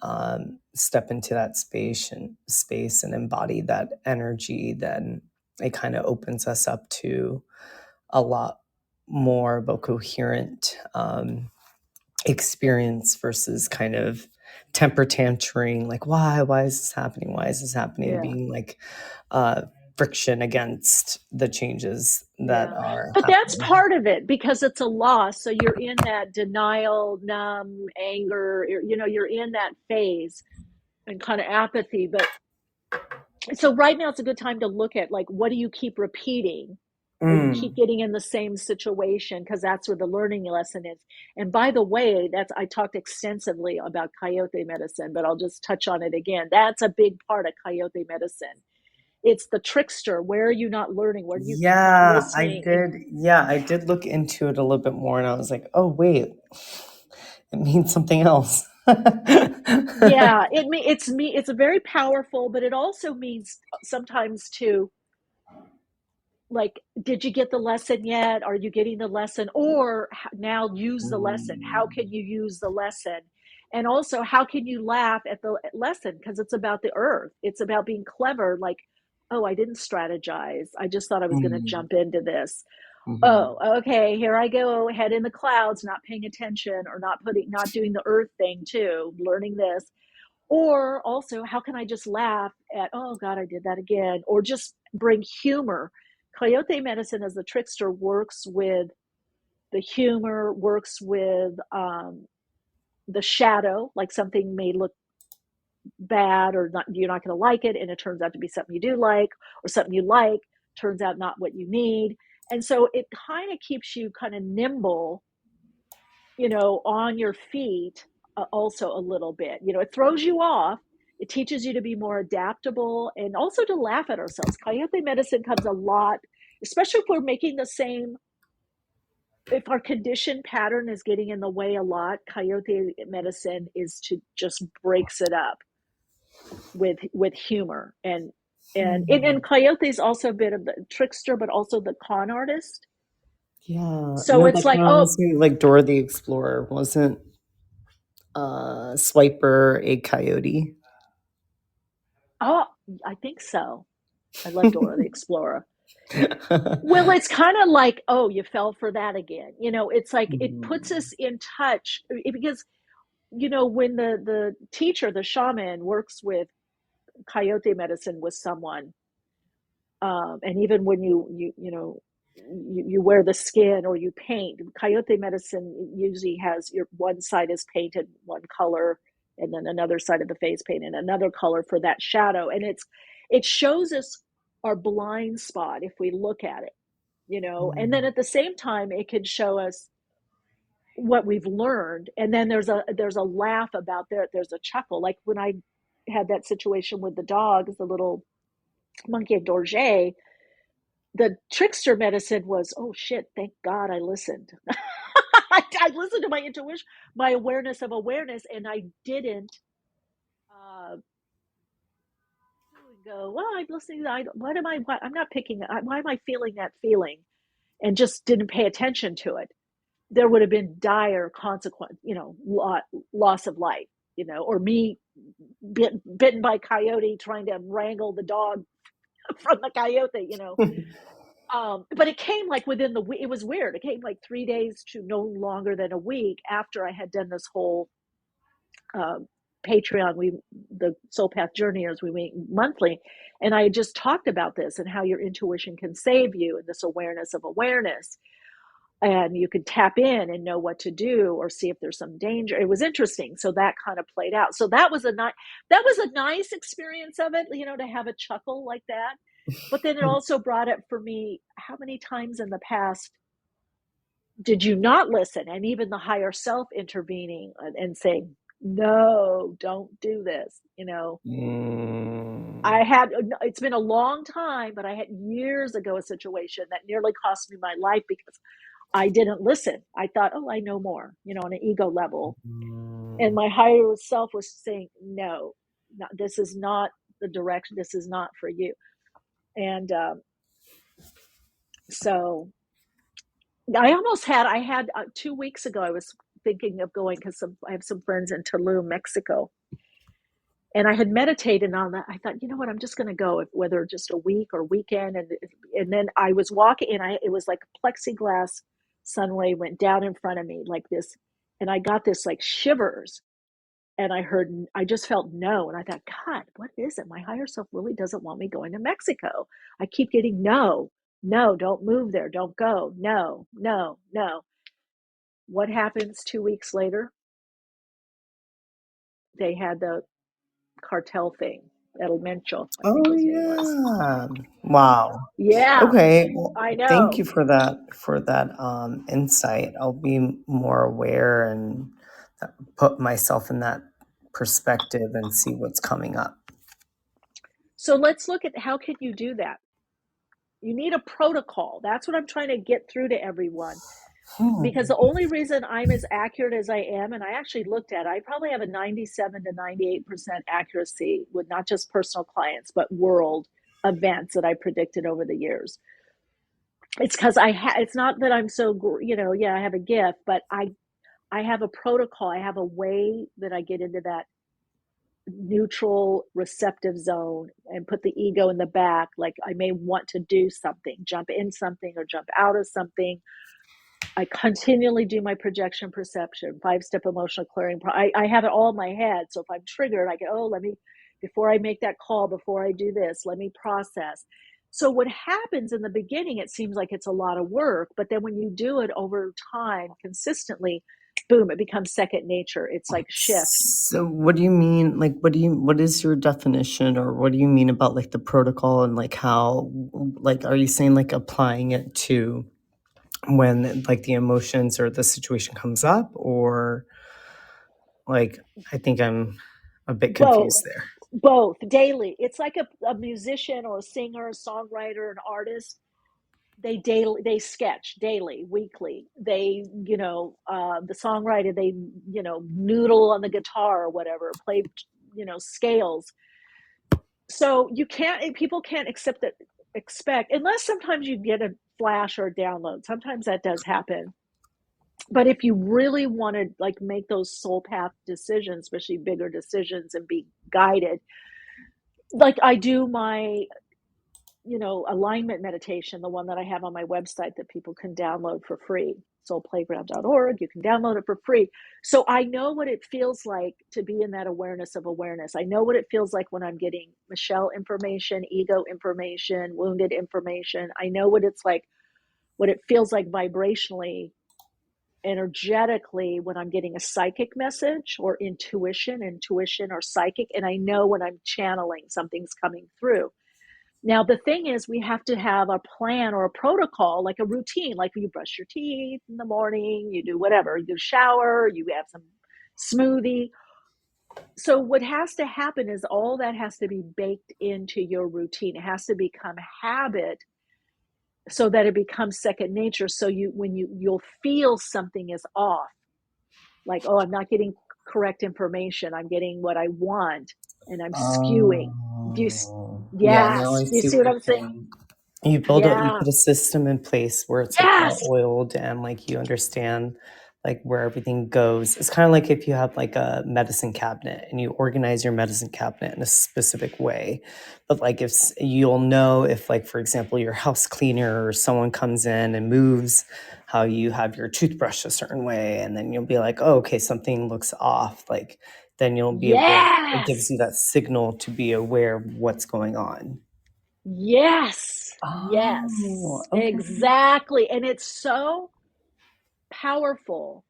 step into that space and embody that energy, then it kind of opens us up to a lot more of a coherent experience versus kind of temper tantering, like why is this happening, Yeah. being like friction against the changes that are But that's happening. part of it, because it's a loss. So you're in that denial, numb, anger, you're in that phase and kind of apathy. But so right now it's a good time to look at, like, what do you keep repeating? Or you keep getting in the same situation, because that's where the learning lesson is. And by the way, I talked extensively about Coyote Medicine, but I'll just touch on it again. That's a big part of Coyote Medicine. It's the trickster. Where are you not learning? Where are you not Yeah, listening? I did look into it a little bit more, and I was like, oh wait, it means something else. Yeah, it's very powerful, but it also means sometimes to, like, did you get the lesson yet? Are you getting the lesson? Or now use the lesson. How can you use the lesson? And also, how can you laugh at the lesson? Because it's about the earth. It's about being clever. Like, oh, I didn't strategize. I just thought I was going to jump into this. Oh, okay, here I go, head in the clouds, not paying attention, or not doing the earth thing too, learning this. Or also, how can I just laugh at, oh God, I did that again? Or just bring humor. Coyote Medicine, as the trickster, works with the humor, works with the shadow, like something may look bad or not, you're not going to like it, and it turns out to be something you do like, or something you like turns out not what you need. And so it kind of keeps you kind of nimble, on your feet, also a little bit. It throws you off. It teaches you to be more adaptable, and also to laugh at ourselves. Coyote Medicine comes a lot, especially if we're making the same, if our condition pattern is getting in the way a lot. Coyote Medicine is to just breaks it up. with humor. And Coyote's also a bit of the trickster, but also the con artist. Yeah. So No, it's that like, kind of reminds me like Dora the Explorer. Wasn't Swiper a coyote? oh, I think so. I love Dora the Explorer. Well, it's kind of like, oh, you fell for that again. It's like it puts us in touch because, when the teacher, the shaman, works with coyote medicine with someone, and even when you wear the skin or you paint, coyote medicine usually has one side is painted one color, and then another side of the face painted another color for that shadow, and it shows us our blind spot if we look at it, and then at the same time it can show us what we've learned, and then there's a laugh about there's a chuckle, like when I had that situation with the dogs, the little monkey of Dorje. The trickster medicine was, oh shit, thank God I listened. I listened to my intuition, my awareness of awareness, and I didn't go, well, I'm listening. I'm not picking, why am I feeling that feeling? And just didn't pay attention to it. There would have been dire consequence, loss of life, or me bitten by a coyote trying to wrangle the dog from the coyote, but it came like within the week. It was weird. It came like 3 days to no longer than a week after I had done this whole Patreon. The Soul Path Journeyers, we meet monthly, and I just talked about this and how your intuition can save you, and this awareness of awareness, and you could tap in and know what to do or see if there's some danger. It was interesting. So that kind of played out. So that was a nice experience of it, to have a chuckle like that. But then it also brought up for me, how many times in the past did you not listen? And even the higher self intervening and saying, no, don't do this. It's been a long time, but I had years ago a situation that nearly cost me my life because I didn't listen. I thought, oh, I know more, on an ego level. And my higher self was saying, no, this is not the direction. This is not for you. And so I had 2 weeks ago, I was thinking of going because I have some friends in Tulum, Mexico. And I had meditated on that. I thought, you know what, I'm just going to go, whether just a week or weekend. And then I was walking, and it was like a plexiglass sun ray went down in front of me like this. And I got this like shivers. And I just felt no. And I thought, God, what is it? My higher self really doesn't want me going to Mexico. I keep getting no, don't move there. Don't go. No. What happens 2 weeks later? They had the cartel thing. El Mencho, I think his name was. Wow. Yeah. Okay. Well, I know. thank you for that insight. I'll be more aware and put myself in that perspective and see what's coming up. So let's look at how can you do that. You need a protocol. That's what I'm trying to get through to everyone. Because the only reason I'm as accurate as I am, and I actually looked at it, I probably have a 97 to 98% accuracy with not just personal clients, but world events that I predicted over the years. It's because it's not that I'm so, I have a gift, but I have a protocol. I have a way that I get into that neutral receptive zone and put the ego in the back. Like I may want to do something, jump in something or jump out of something. I continually do my projection perception, 5-step emotional clearing. I have it all in my head. So if I'm triggered, I go, before I make that call, before I do this, let me process. So what happens in the beginning, it seems like it's a lot of work, but then when you do it over time, consistently, boom, it becomes second nature. It's like shift. So what do you mean? Like, what is your definition, or what do you mean about like the protocol and like how, like, are you saying like applying it to when like the emotions or the situation comes up, or like, I think I'm a bit confused there. Both daily. It's like a musician or a singer, a songwriter, an artist. They sketch daily, weekly. They, the songwriter, they, noodle on the guitar or whatever, play, scales. So people can't expect, unless sometimes you get a flash or a download. Sometimes that does happen. But if you really want to like make those soul path decisions, especially bigger decisions, and be guided, like I do my, alignment meditation, the one that I have on my website that people can download for free, soulplayground.org. You can download it for free. So I know what it feels like to be in that awareness of awareness. I know what it feels like when I'm getting Michele information, ego information, wounded information. I know what it's like, what it feels like vibrationally, energetically, when I'm getting a psychic message or intuition or psychic. And I know when I'm channeling, something's coming through. Now, the thing is, we have to have a plan or a protocol, like a routine, like you brush your teeth in the morning, you do whatever, you shower, you have some smoothie. So what has to happen is all that has to be baked into your routine. It has to become habit so that it becomes second nature. So you'll feel something is off, like, oh, I'm not getting correct information. I'm getting what I want and I'm skewing. Yeah, now I Do you see see what what you're I'm saying? saying. You Yeah. put a system in place where it's like well Yes. oiled and like you understand like where everything goes. It's kind of like if you have like a medicine cabinet and you organize your medicine cabinet in a specific way. But like you'll know if like, for example, your house cleaner or someone comes in and moves how you have your toothbrush a certain way, and then you'll be like, oh, okay, something looks off. Like then you'll be able, it gives Yes. you that signal to be aware of what's going on. Yes. Oh, Yes. okay. Exactly. And it's so powerful.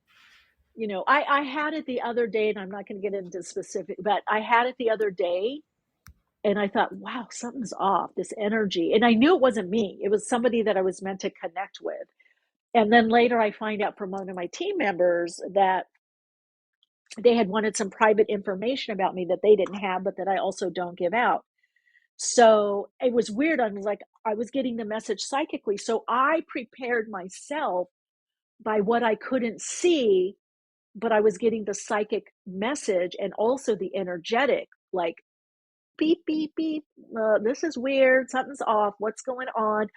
I had it the other day, and I'm not going to get into specific, but I had it the other day, and I thought, wow, something's off, this energy. And I knew it wasn't me. It was somebody that I was meant to connect with. And then later I find out from one of my team members that they had wanted some private information about me that they didn't have, but that I also don't give out. So it was weird. I was getting the message psychically. So I prepared myself by what I couldn't see, but I was getting the psychic message and also the energetic, like beep, beep, beep. This is weird. Something's off. What's going on?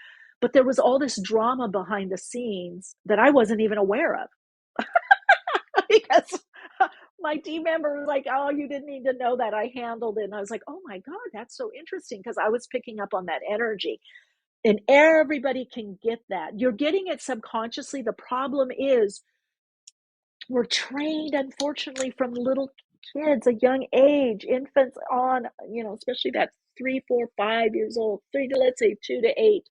But there was all this drama behind the scenes that I wasn't even aware of because my team member was like, oh, you didn't need to know that. I handled it. And I was like, oh my God, that's so interesting, because I was picking up on that energy. And everybody can get that. You're getting it subconsciously. The problem is we're trained, unfortunately, from little kids, a young age, infants on, especially that 3, 4, 5 years old, let's say 2 to 8,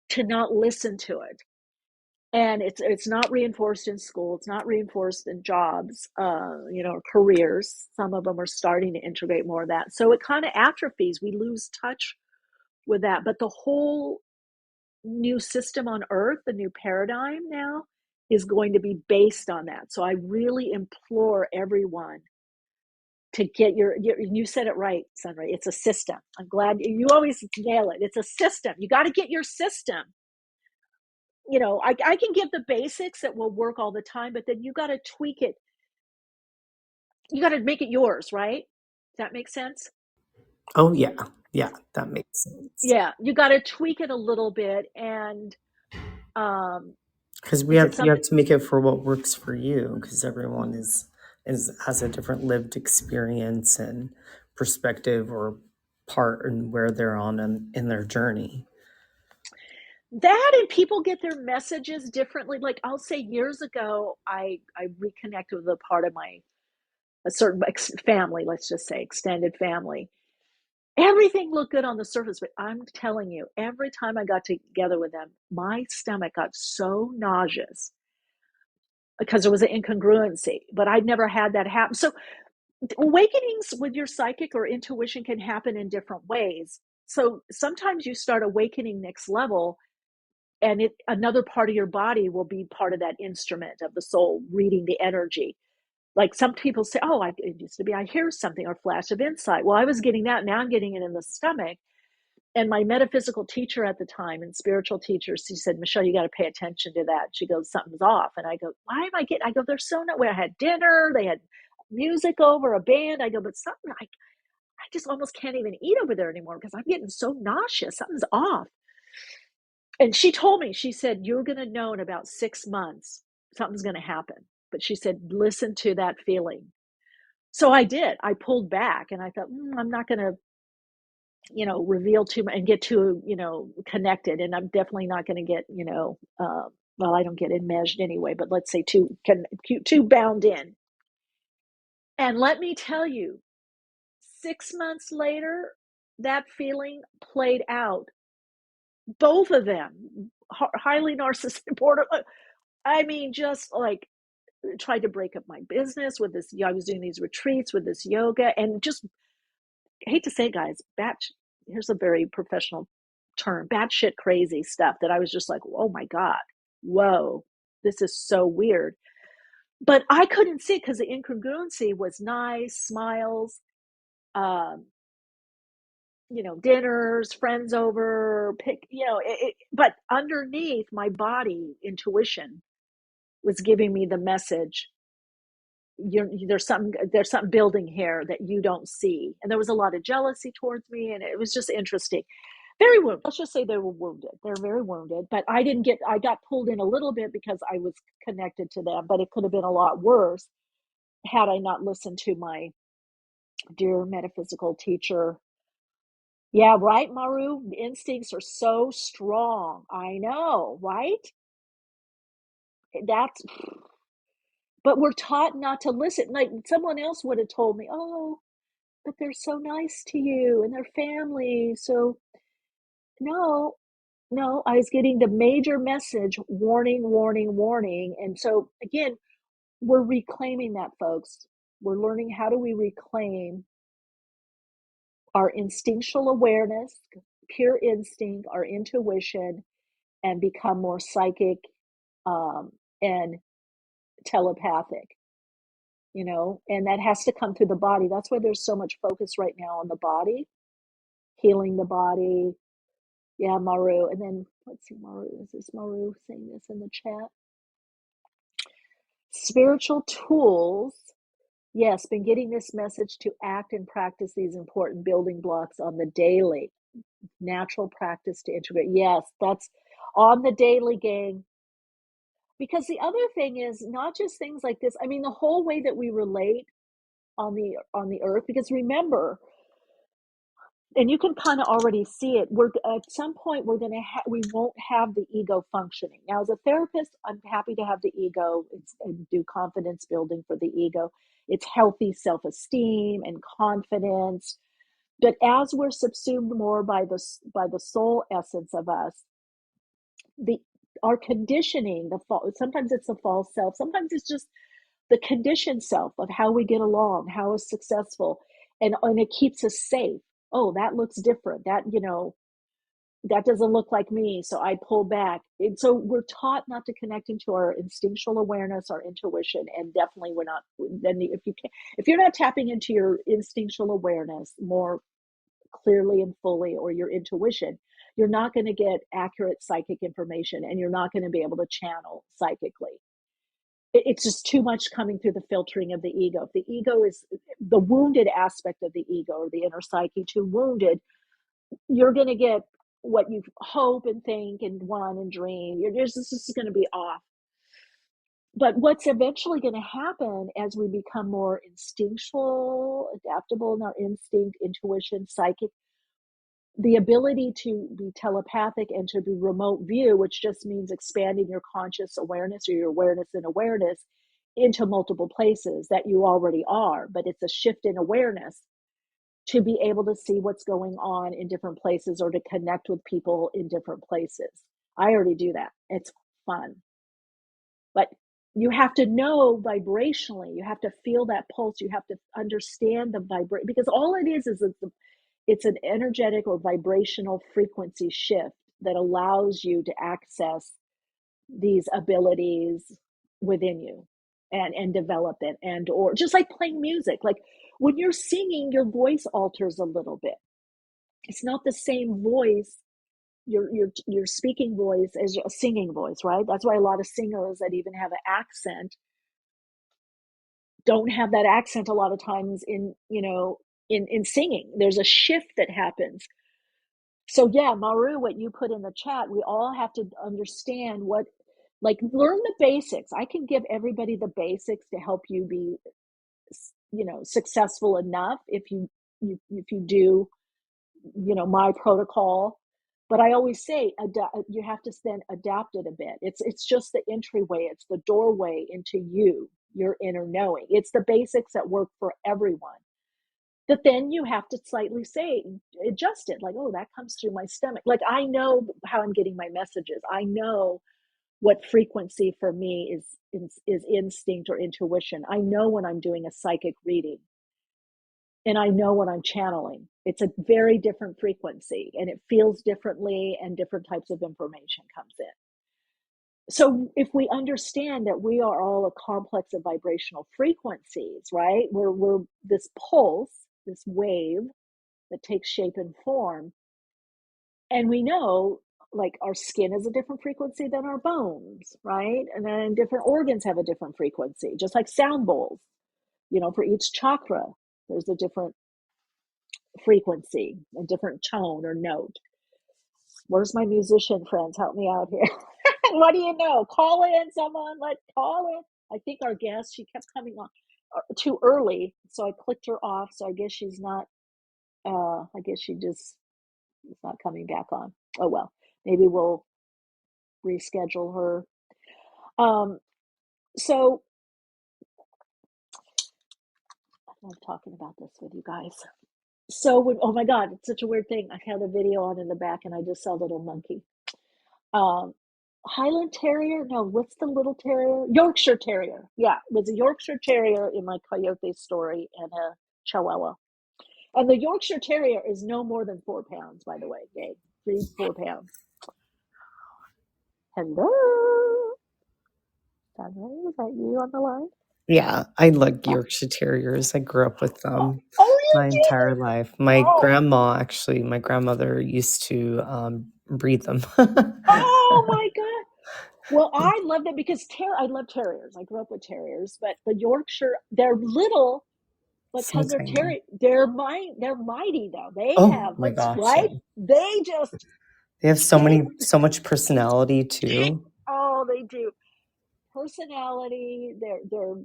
to not listen to it. And it's not reinforced in school. It's not reinforced in jobs, careers. Some of them are starting to integrate more of that. So it kind of atrophies. We lose touch with that. But the whole new system on Earth, the new paradigm now, is going to be based on that. So I really implore everyone to get you said it right, Sunray. It's a system. I'm glad you always nail it. It's a system. You got to get your system. I can give the basics that will work all the time, but then you got to tweak it. You got to make it yours, right? Does that make sense? Oh yeah, that makes sense. Yeah, you got to tweak it a little bit, and because you have to make it for what works for you, because everyone has a different lived experience and perspective or part and where they're on in their journey. That, and people get their messages differently. Like I'll say, years ago, I reconnected with a part of a certain family, let's just say extended family. Everything looked good on the surface, but I'm telling you, every time I got together with them, my stomach got so nauseous because there was an incongruency, but I'd never had that happen. So awakenings with your psychic or intuition can happen in different ways. So sometimes you start awakening next level, and another part of your body will be part of that instrument of the soul, reading the energy. Like some people say, oh, it used to be I hear something or flash of insight. Well, I was getting that. Now I'm getting it in the stomach. And my metaphysical teacher at the time and spiritual teacher, she said, Michele, you got to pay attention to that. She goes, something's off. And I go, why am I getting, I go, they're so not where I had dinner. They had music over, a band. I go, but something, I just almost can't even eat over there anymore because I'm getting so nauseous. Something's off. And she told me, she said, you're going to know in about 6 months, something's going to happen. But she said, listen to that feeling. So I did. I pulled back and I thought, I'm not going to, reveal too much and get too, connected. And I'm definitely not going to get, well, I don't get enmeshed anyway, but let's say too bound in. And let me tell you, 6 months later, that feeling played out. Both of them, highly narcissistic, I mean, just like tried to break up my business with this. I was doing these retreats with this yoga and just, I hate to say, guys, here's a very professional term, batshit crazy stuff that I was just like, oh my God, whoa, this is so weird. But I couldn't see because the incongruency was nice, smiles, dinners, friends over, but underneath my body intuition was giving me the message. There's something building here that you don't see. And there was a lot of jealousy towards me. And it was just interesting. Very wounded. Let's just say they were wounded. They're very wounded, but I got pulled in a little bit because I was connected to them, but it could have been a lot worse had I not listened to my dear metaphysical teacher. Yeah, right, Maru? Instincts are so strong. I know, right? But we're taught not to listen. Like someone else would have told me, oh, but they're so nice to you and their family. So no, I was getting the major message, warning, warning, warning. And so again, we're reclaiming that, folks. We're learning how do we reclaim our instinctual awareness, pure instinct, our intuition, and become more psychic and telepathic, and that has to come through the body. That's why there's so much focus right now on the body, healing the body. Yeah, Maru. And then let's see, Maru, is this Maru saying this in the chat? Spiritual tools. Yes, been getting this message to act and practice these important building blocks on the daily. Natural practice to integrate. Yes, that's on the daily, gang. Because the other thing is not just things like this. I mean, the whole way that we relate on the earth, because remember, and you can kind of already see it, we're at some point we won't have the ego functioning. Now, as a therapist, I'm happy to have the ego and do confidence building for the ego. It's healthy self-esteem and confidence. But as we're subsumed more by the soul essence of us, our conditioning, sometimes it's the false self, sometimes it's just the conditioned self of how we get along, how is successful, and it keeps us safe. Oh, that looks different. That doesn't look like me, so I pull back. And so we're taught not to connect into our instinctual awareness, our intuition, and definitely we're not. Then if you're not tapping into your instinctual awareness more clearly and fully, or your intuition, you're not going to get accurate psychic information, and you're not going to be able to channel psychically. It's just too much coming through the filtering of the ego. If the ego is the wounded aspect of the ego, or the inner psyche, too wounded, you're going to get what you hope and think and want and dream. This is going to be off. But what's eventually going to happen as we become more instinctual, adaptable in our instinct, intuition, psychic, the ability to be telepathic and to be remote view, which just means expanding your conscious awareness or your awareness and awareness into multiple places that you already are, but it's a shift in awareness to be able to see what's going on in different places or to connect with people in different places. I already do that. It's fun. But you have to know vibrationally, you have to feel that pulse, you have to understand the vibration, because all it is it's an energetic or vibrational frequency shift that allows you to access these abilities within you and develop it, and or just like playing music. Like when you're singing, your voice alters a little bit. It's not the same voice, your speaking voice, as your singing voice, right? That's why a lot of singers that even have an accent don't have that accent a lot of times in in singing. There's a shift that happens. So yeah, Maru, what you put in the chat, we all have to understand what, like, learn the basics. I can give everybody the basics to help you be, successful enough if you do, my protocol. But I always say you have to then adapt it a bit. It's just the entryway. It's the doorway into your inner knowing. It's the basics that work for everyone. But then you have to slightly adjust it. Like, oh, that comes through my stomach. Like, I know how I'm getting my messages. I know what frequency for me is instinct or intuition. I know when I'm doing a psychic reading. And I know when I'm channeling. It's a very different frequency, and it feels differently, and different types of information comes in. So if we understand that we are all a complex of vibrational frequencies, right? We're this pulse, this wave that takes shape and form. And we know, like, our skin is a different frequency than our bones, right? And then different organs have a different frequency, just like sound bowls. For each chakra, there's a different frequency, a different tone or note. Where's my musician friends? Help me out here. What do you know? Call in, someone. Call in. I think our guest, she kept coming on too early, so I clicked her off. So I guess she's not. I guess she just is not coming back on. Oh well, maybe we'll reschedule her. So I love talking about this with you guys. So oh my God, it's such a weird thing. I had a video on in the back, and I just saw a little monkey. Highland Terrier? No, what's the little terrier? Yorkshire Terrier. Yeah, it was a Yorkshire Terrier in my Coyote story, and a Chihuahua. And the Yorkshire Terrier is no more than 4 pounds, by the way, Gabe. 3-4 pounds. Hello? Is that you on the line? Yeah, I like Yorkshire Terriers. I grew up with them my did? entire life. My grandmother used to breed them. Oh my God. Well, I love them because I love terriers. I grew up with terriers, but the Yorkshire, they're little, but because they're tiny. they're mighty though. They have, My gosh, right? yeah. They have so much personality too. Oh, they do. Personality. They're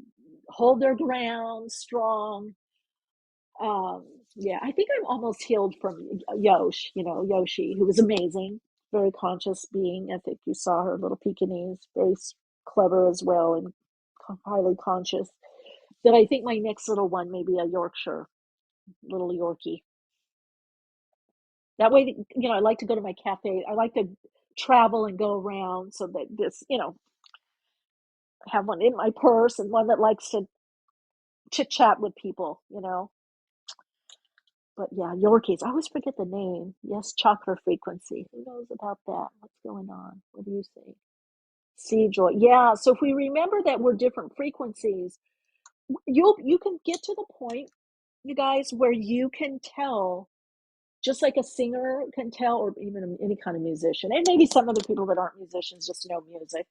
hold their ground, strong. Yeah, I think I'm almost healed from Yoshi, who was amazing, very conscious being. I think you saw her, little Pekingese, very clever as well, and highly conscious. That I think my next little one may be a Yorkshire, little Yorkie. That way, I like to go to my cafe. I like to travel and go around so that this, have one in my purse and one that likes to chit chat with people, But yeah, Yorkies. I always forget the name. Yes, chakra frequency. Who knows about that? What's going on? What do you say? Sea joy. Yeah. So if we remember that we're different frequencies, you can get to the point, you guys, where you can tell, just like a singer can tell, or even any kind of musician, and maybe some other people that aren't musicians just know music.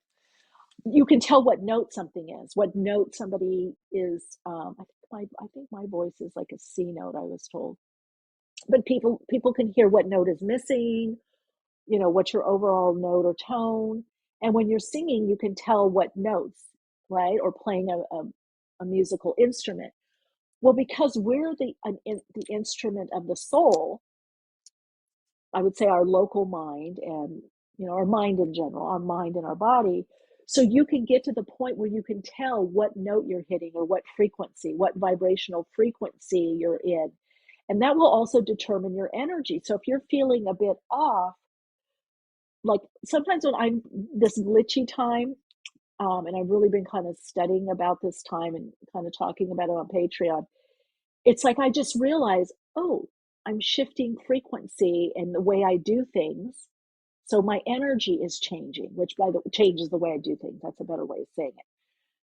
You can tell what note something is, what note somebody is. I think my voice is like a C note, I was told. But people can hear what note is missing, what's your overall note or tone. And when you're singing, you can tell what notes, right? Or playing a musical instrument. Well, because we're the instrument of the soul, I would say our local mind, and our mind in general, our mind and our body. So you can get to the point where you can tell what note you're hitting, or what frequency, what vibrational frequency you're in. And that will also determine your energy. So if you're feeling a bit off, like sometimes when I'm this glitchy time, and I've really been kind of studying about this time and kind of talking about it on Patreon, it's like I just realize, oh, I'm shifting frequency in the way I do things. So my energy is changing, which changes the way I do things. That's a better way of saying it.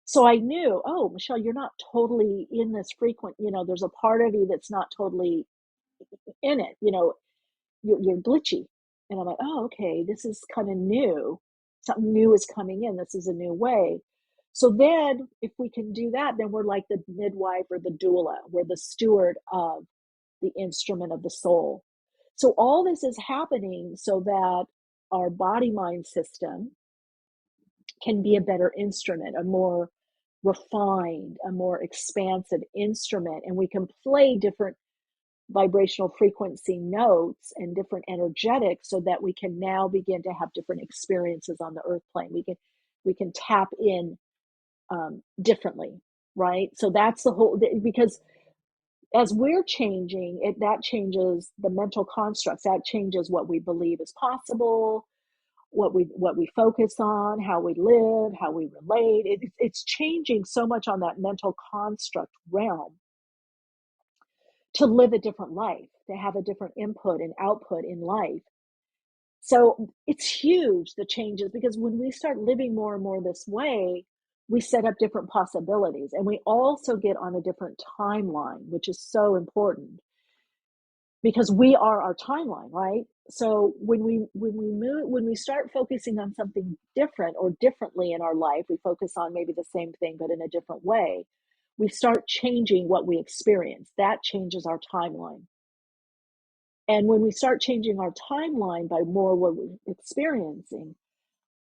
So I knew, oh, Michele, you're not totally in this there's a part of you that's not totally in it, you're glitchy. And I'm like, oh, okay, this is kind of new. Something new is coming in. This is a new way. So then if we can do that, then we're like the midwife or the doula. We're the steward of the instrument of the soul. So all this is happening so that our body-mind system can be a better instrument, a more refined, a more expansive instrument, and we can play different vibrational frequency notes and different energetics so that we can now begin to have different experiences on the earth plane. We can tap in differently, right? So that's the whole, because as we're changing it, that changes the mental constructs, that changes what we believe is possible, what we focus on, how we live, how we relate. It's changing so much on that mental construct realm to live a different life, to have a different input and output in life. So it's huge, the changes, because when we start living more and more this way, we set up different possibilities, and we also get on a different timeline, which is so important because we are our timeline, right? So when we start focusing on something different or differently in our life, we focus on maybe the same thing but in a different way, we start changing what we experience. That changes our timeline. And when we start changing our timeline by more what we're experiencing,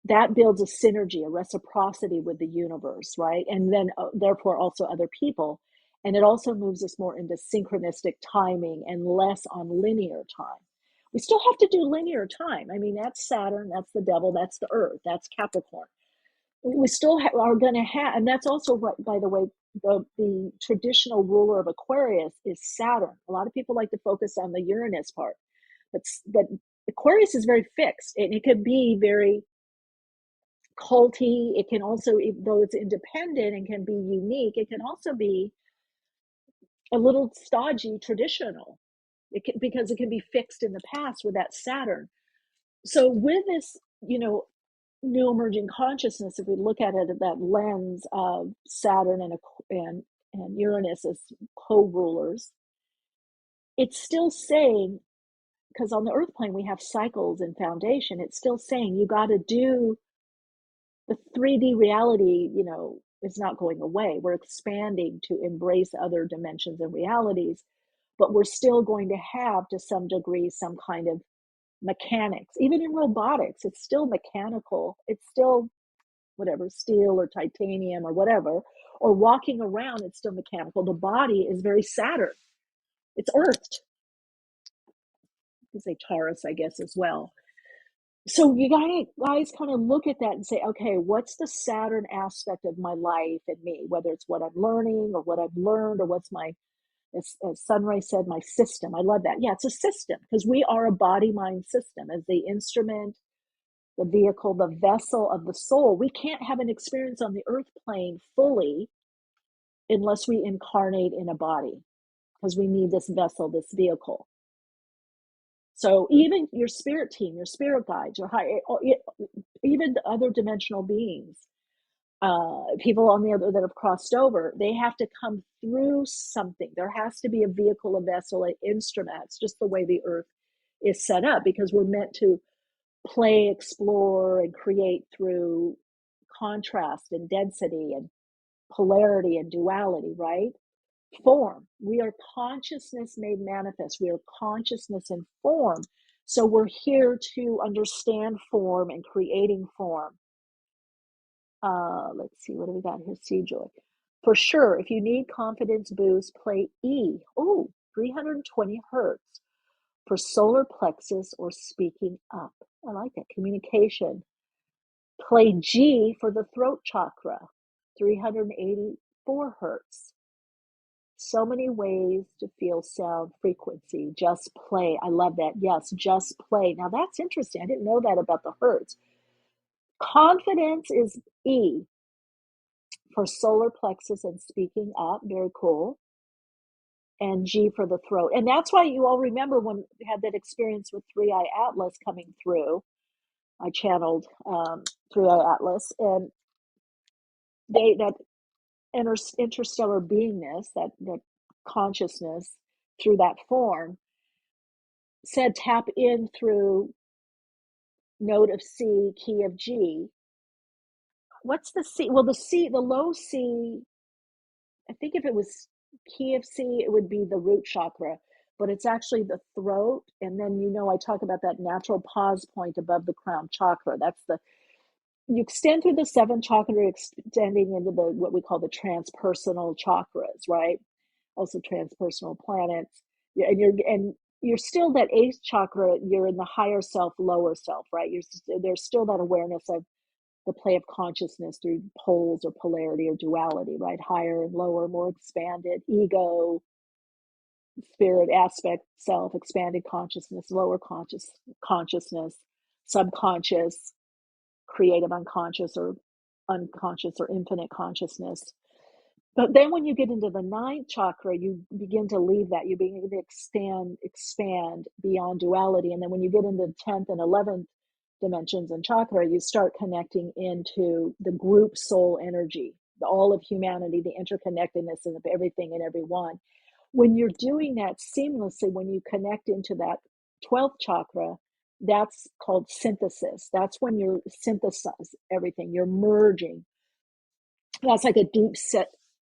that builds a synergy, a reciprocity with the universe, right? And then therefore also other people. And it also moves us more into synchronistic timing and less on linear time. We still have to do linear time. I mean, that's Saturn, that's the devil, that's the earth, that's Capricorn. We still are going to have, and that's also, by the way, the traditional ruler of Aquarius is Saturn. A lot of people like to focus on the Uranus part, but Aquarius is very fixed, and it could be very culty. It can also, though it's independent and can be unique, it can also be a little stodgy traditional. Because it can be fixed in the past with that Saturn. So with this, new emerging consciousness, if we look at it at that lens of Saturn and Uranus as co-rulers, it's still saying, because on the earth plane we have cycles and foundation, it's still saying you got to do the 3D reality, is not going away. We're expanding to embrace other dimensions and realities, but we're still going to have, to some degree, some kind of mechanics. Even in robotics, it's still mechanical. It's still whatever, steel or titanium or whatever, or walking around, it's still mechanical. The body is very Saturn. It's earthed. You say Taurus, I guess, as well. So you guys kind of look at that and say, okay, what's the Saturn aspect of my life and me, whether it's what I'm learning or what I've learned or what's my, as Sunray said, my system. I love that. Yeah, it's a system because we are a body-mind system as the instrument, the vehicle, the vessel of the soul. We can't have an experience on the earth plane fully unless we incarnate in a body because we need this vessel, this vehicle. So even your spirit team, your spirit guides, even the other dimensional beings, people on the other that have crossed over, they have to come through something. There has to be a vehicle, a vessel, an instrument. It's just the way the earth is set up because we're meant to play, explore, and create through contrast and density and polarity and duality, right? Form. We are consciousness made manifest. We are consciousness in form. So we're here to understand form and creating form. Let's see, what do we got here? See, Joy. For sure, if you need confidence boost, play E. Oh, 320 hertz for solar plexus or speaking up. I like that. Communication. Play G for the throat chakra, 384 hertz. So many ways to feel sound frequency. Just play. I love that. Yes, just play. Now that's interesting. I didn't know that about the hertz. Confidence is E for solar plexus and speaking up. Very cool. And G for the throat. And that's why you all remember when we had that experience with 3i Atlas coming through. I channeled 3i Atlas, and that interstellar beingness, that consciousness through that form, said tap in through note of C, key of G. What's the C? Well, the low C, I think if it was key of C, it would be the root chakra. but it's actually the throat. And then, I talk about that natural pause point above the crown chakra. You extend through the 7 chakra, extending into what we call the transpersonal chakras, right? Also transpersonal planets. You're still that 8th chakra. You're in the higher self, lower self, right? There's still that awareness of the play of consciousness through poles or polarity or duality, right? Higher and lower, more expanded ego, spirit aspect, self, expanded consciousness, lower consciousness, subconscious, creative unconscious or infinite consciousness. But then when you get into the 9th chakra, you begin to leave that. You begin to expand beyond duality. And then when you get into 10th and 11th dimensions and chakra, you start connecting into the group soul energy, all of humanity, the interconnectedness of everything and everyone. When you're doing that seamlessly, when you connect into that 12th chakra, that's called synthesis. That's when you're synthesize everything. You're merging. That's like a deep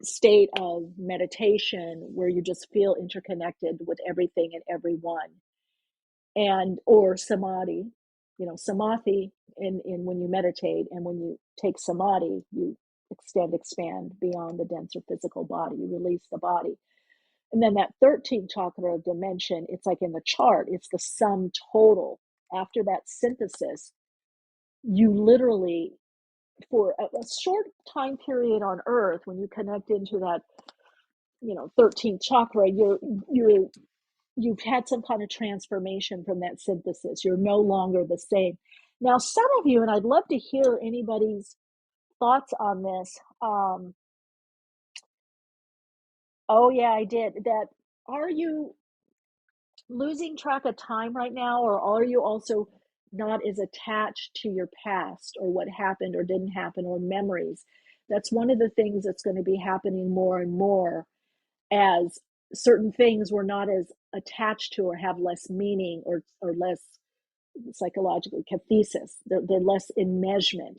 state of meditation where you just feel interconnected with everything and everyone. Or samadhi, samadhi in when you meditate, and when you take samadhi, you expand beyond the denser physical body. You release the body. And then that 13th chakra dimension, it's like in the chart, it's the sum total. After that synthesis, you literally, for a short time period on earth, when you connect into that 13th chakra, you've had some kind of transformation from that synthesis. You're no longer the same. Now, some of you, and I'd love to hear anybody's thoughts on this. Oh yeah, I did that. Are you losing track of time right now, or are you also not as attached to your past or what happened or didn't happen or memories? That's one of the things that's going to be happening more and more, as certain things we're not as attached to or have less meaning or less psychological cathesis. They're less enmeshment.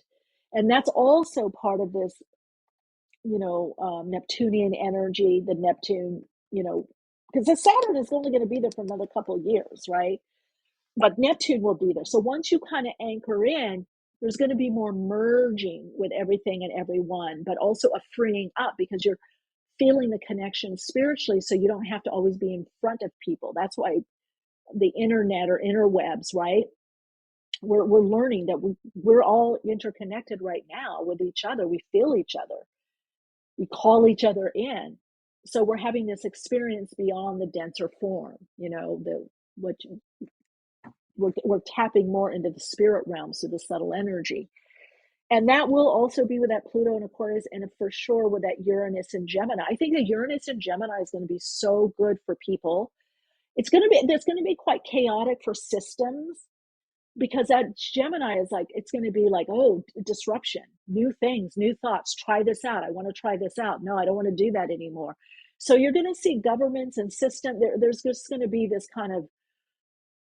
And that's also part of this, Neptunian energy, the Neptune, because the Saturn is only going to be there for another couple of years, right? But Neptune will be there. So once you kind of anchor in, there's going to be more merging with everything and everyone, but also a freeing up, because you're feeling the connection spiritually, so you don't have to always be in front of people. That's why the internet or interwebs, right? We're learning that we're all interconnected right now with each other. We feel each other. We call each other in. So we're having this experience beyond the denser form, we're tapping more into the spirit realm, so the subtle energy. And that will also be with that Pluto and Aquarius, and for sure with that Uranus and Gemini. I think that Uranus and Gemini is going to be so good for people. There's going to be quite chaotic for systems, because that Gemini is like, it's going to be like, oh, disruption, new things, new thoughts, try this out. I want to try this out. No, I don't want to do that anymore. So you're going to see governments and system, there's just going to be this kind of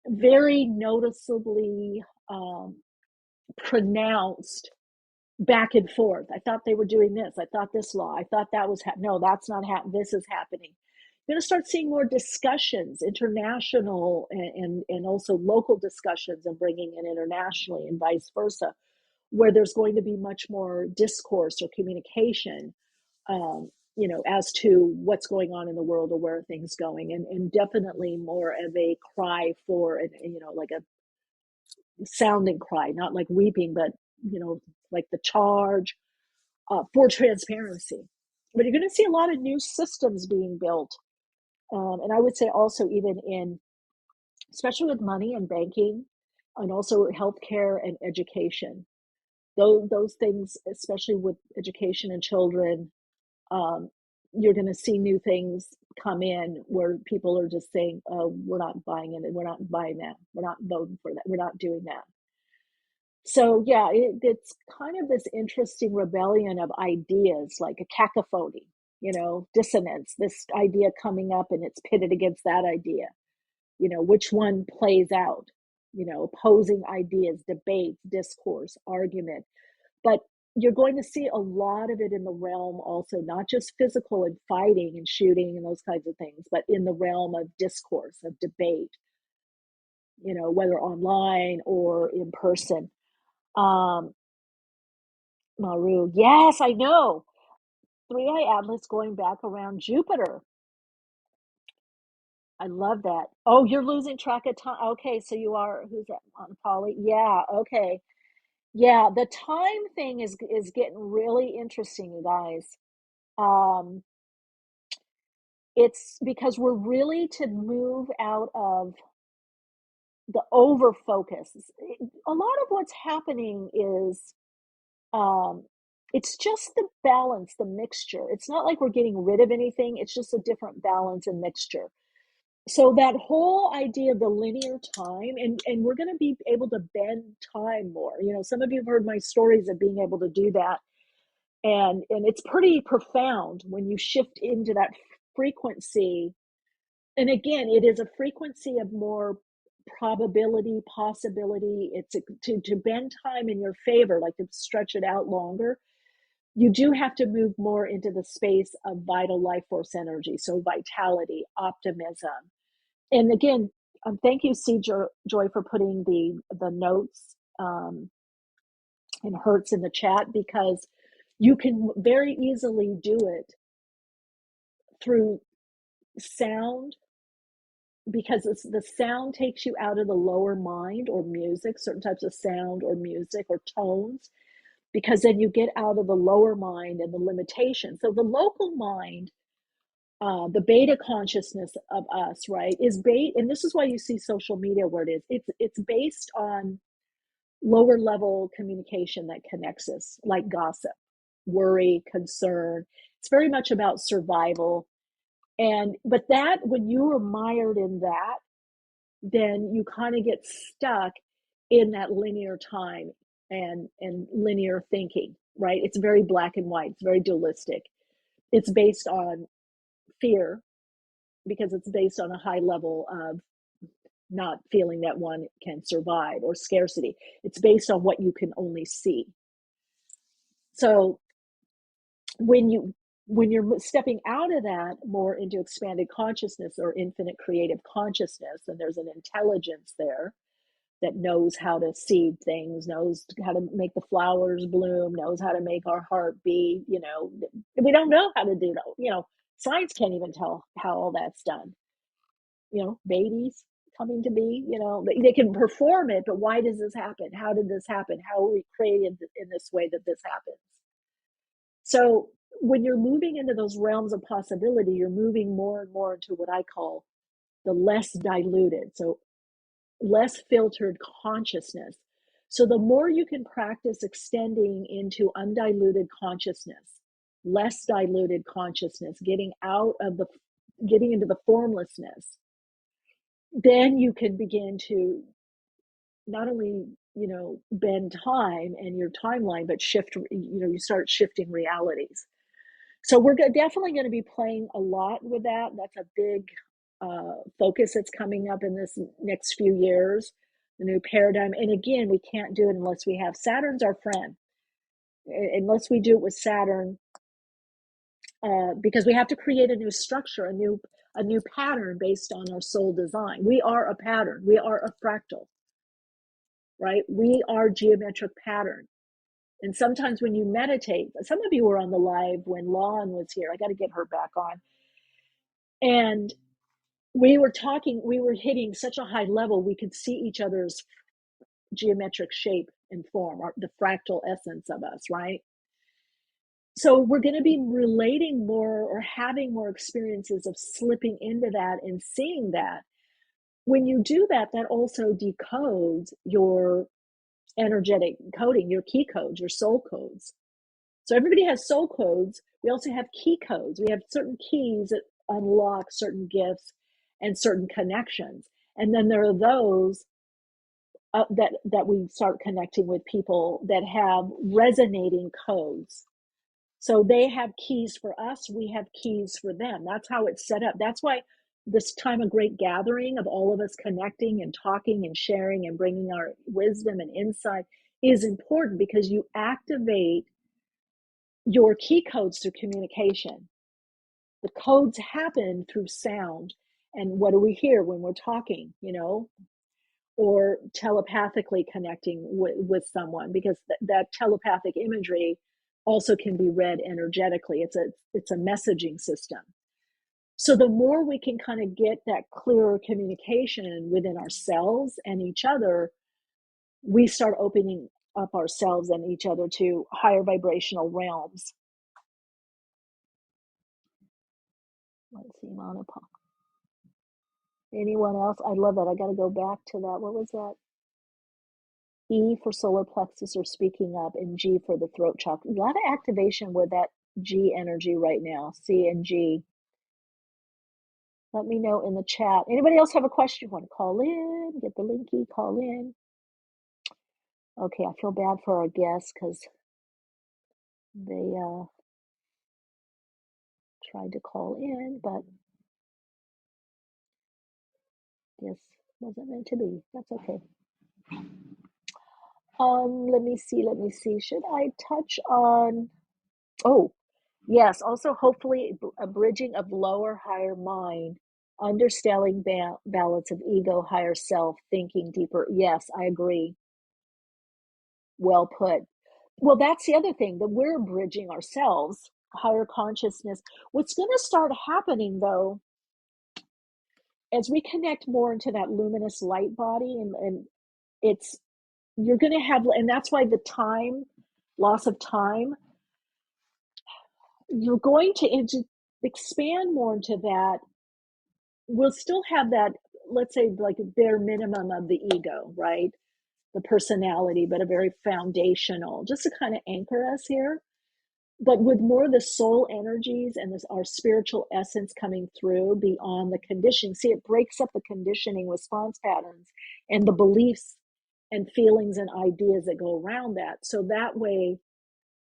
very noticeably pronounced back and forth. I thought they were doing this. I thought this law. I thought that was no, that's not happening. This is happening. You're going to start seeing more discussions, international and also local discussions, and bringing in internationally and vice versa, where there's going to be much more discourse or communication, as to what's going on in the world or where are things going, and definitely more of a cry for, like a sounding cry, not like weeping, but, like the charge for transparency. But you're going to see a lot of new systems being built. And I would say also even especially with money and banking, and also healthcare and education. Those things, especially with education and children, you're going to see new things come in where people are just saying, oh, we're not buying it. We're not buying that. We're not voting for that. We're not doing that. So yeah, it's kind of this interesting rebellion of ideas, like a cacophony, dissonance, this idea coming up and it's pitted against that idea, which one plays out, opposing ideas, debates, discourse, argument. But you're going to see a lot of it in the realm also, not just physical and fighting and shooting and those kinds of things, but in the realm of discourse, of debate, whether online or in person. Maru, yes, I know. 3i Atlas going back around Jupiter. I love that. Oh, you're losing track of time. Okay, so you are, who's that on Polly? Yeah, okay. Yeah, the time thing is getting really interesting, you guys. It's because we're really to move out of the over focus. A lot of what's happening is it's just the balance, the mixture. It's not like we're getting rid of anything, it's just a different balance and mixture. So that whole idea of the linear time, and we're going to be able to bend time more. Some of you have heard my stories of being able to do that. And it's pretty profound when you shift into that frequency. And again, it is a frequency of more probability, possibility. It's to bend time in your favor, like to stretch it out longer. You do have to move more into the space of vital life force energy. So vitality, optimism. And again, thank you, C. Joy, for putting the notes and Hertz in the chat, because you can very easily do it through sound, because the sound takes you out of the lower mind, or music, certain types of sound or music or tones, because then you get out of the lower mind and the limitation. So the local mind, the beta consciousness of us, right, is and this is why you see social media where it is. It's based on lower level communication that connects us, like gossip, worry, concern. It's very much about survival. But that, when you are mired in that, then you kind of get stuck in that linear time and linear thinking, right? It's very black and white. It's very dualistic. It's based on fear, because it's based on a high level of not feeling that one can survive, or scarcity. It's based on what you can only see. So when you're stepping out of that more into expanded consciousness or infinite creative consciousness, and there's an intelligence there that knows how to seed things, knows how to make the flowers bloom, knows how to make our heart beat. We don't know how to do that. Science can't even tell how all that's done. Babies coming to be, they can perform it, but why does this happen? How did this happen? How are we created in this way that this happens? So when you're moving into those realms of possibility, you're moving more and more into what I call the less diluted, so less filtered consciousness. So the more you can practice extending into undiluted consciousness, less diluted consciousness, getting into the formlessness, then you can begin to not only bend time and your timeline, but shift. You start shifting realities. So we're definitely going to be playing a lot with that. That's a big focus that's coming up in this next few years, the new paradigm. And again, we can't do it unless we have Saturn's our friend. Unless we do it with Saturn, because we have to create a new structure, a new pattern based on our soul design. We are a pattern. We are a fractal, right? We are geometric pattern. And sometimes when you meditate, some of you were on the live when Lon was here. I got to get her back on. And we were hitting such a high level, we could see each other's geometric shape and form, the fractal essence of us, right? So we're going to be relating more, or having more experiences of slipping into that and seeing that. When you do that, that also decodes your energetic coding, your key codes, your soul codes. So everybody has soul codes. We also have key codes. We have certain keys that unlock certain gifts and certain connections. And then there are those that we start connecting with people that have resonating codes. So they have keys for us, we have keys for them. That's how it's set up. That's why this time of great gathering of all of us connecting and talking and sharing and bringing our wisdom and insight is important, because you activate your key codes through communication. The codes happen through sound. And what do we hear when we're talking, or telepathically connecting with someone, because that telepathic imagery also can be read energetically. It's a messaging system. So the more we can kind of get that clearer communication within ourselves and each other, we start opening up ourselves and each other to higher vibrational realms. Let's see, Monopa. Anyone else? I love that. I got to go back to that. What was that? E for solar plexus or speaking up, and G for the throat chakra. A lot of activation with that G energy right now. C and G. Let me know in the chat. Anybody else have a question? Want to call in? Get the linky, call in. Okay, I feel bad for our guests because they tried to call in, but guess wasn't meant to be. That's okay. Let me see. Should I touch on? Oh, yes. Also, hopefully, a bridging of lower, higher mind, understanding balance of ego, higher self, thinking deeper. Yes, I agree. Well put. Well, that's the other thing, that we're bridging ourselves, higher consciousness. What's going to start happening, though, as we connect more into that luminous light body, and you're going to have, and that's why the loss of time, you're going to expand more into that. We'll still have that, let's say, like a bare minimum of the ego, right? The personality, but a very foundational, just to kind of anchor us here. But with more of the soul energies and our spiritual essence coming through beyond the conditioning. See, it breaks up the conditioning response patterns and the beliefs and feelings and ideas that go around that. So that way,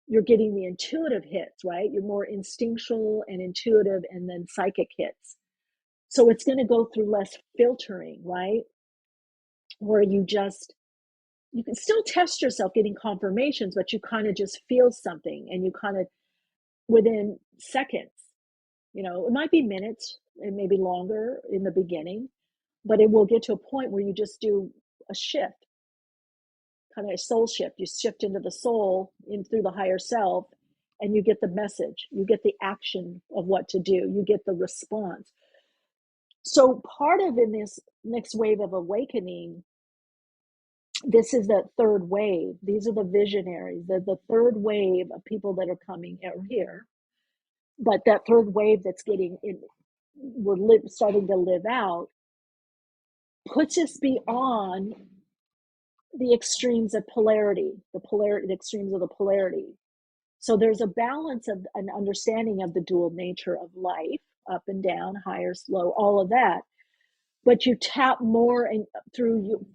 you're getting the intuitive hits, right? You're more instinctual and intuitive, and then psychic hits. So it's going to go through less filtering, right? Where you can still test yourself getting confirmations, but you kind of just feel something, and you kind of, within seconds, it might be minutes, it may be longer in the beginning, but it will get to a point where you just do a shift, kind of a soul shift. You shift into the soul, in through the higher self, and you get the message, you get the action of what to do, you get the response. So part of, in this next wave of awakening, this is the third wave. These are the visionaries, the third wave of people that are coming here. But that third wave that's getting in, starting to live out, puts us beyond the extremes of polarity, the extremes of the polarity. So there's a balance of an understanding of the dual nature of life, up and down, higher, slow, all of that. But you tap more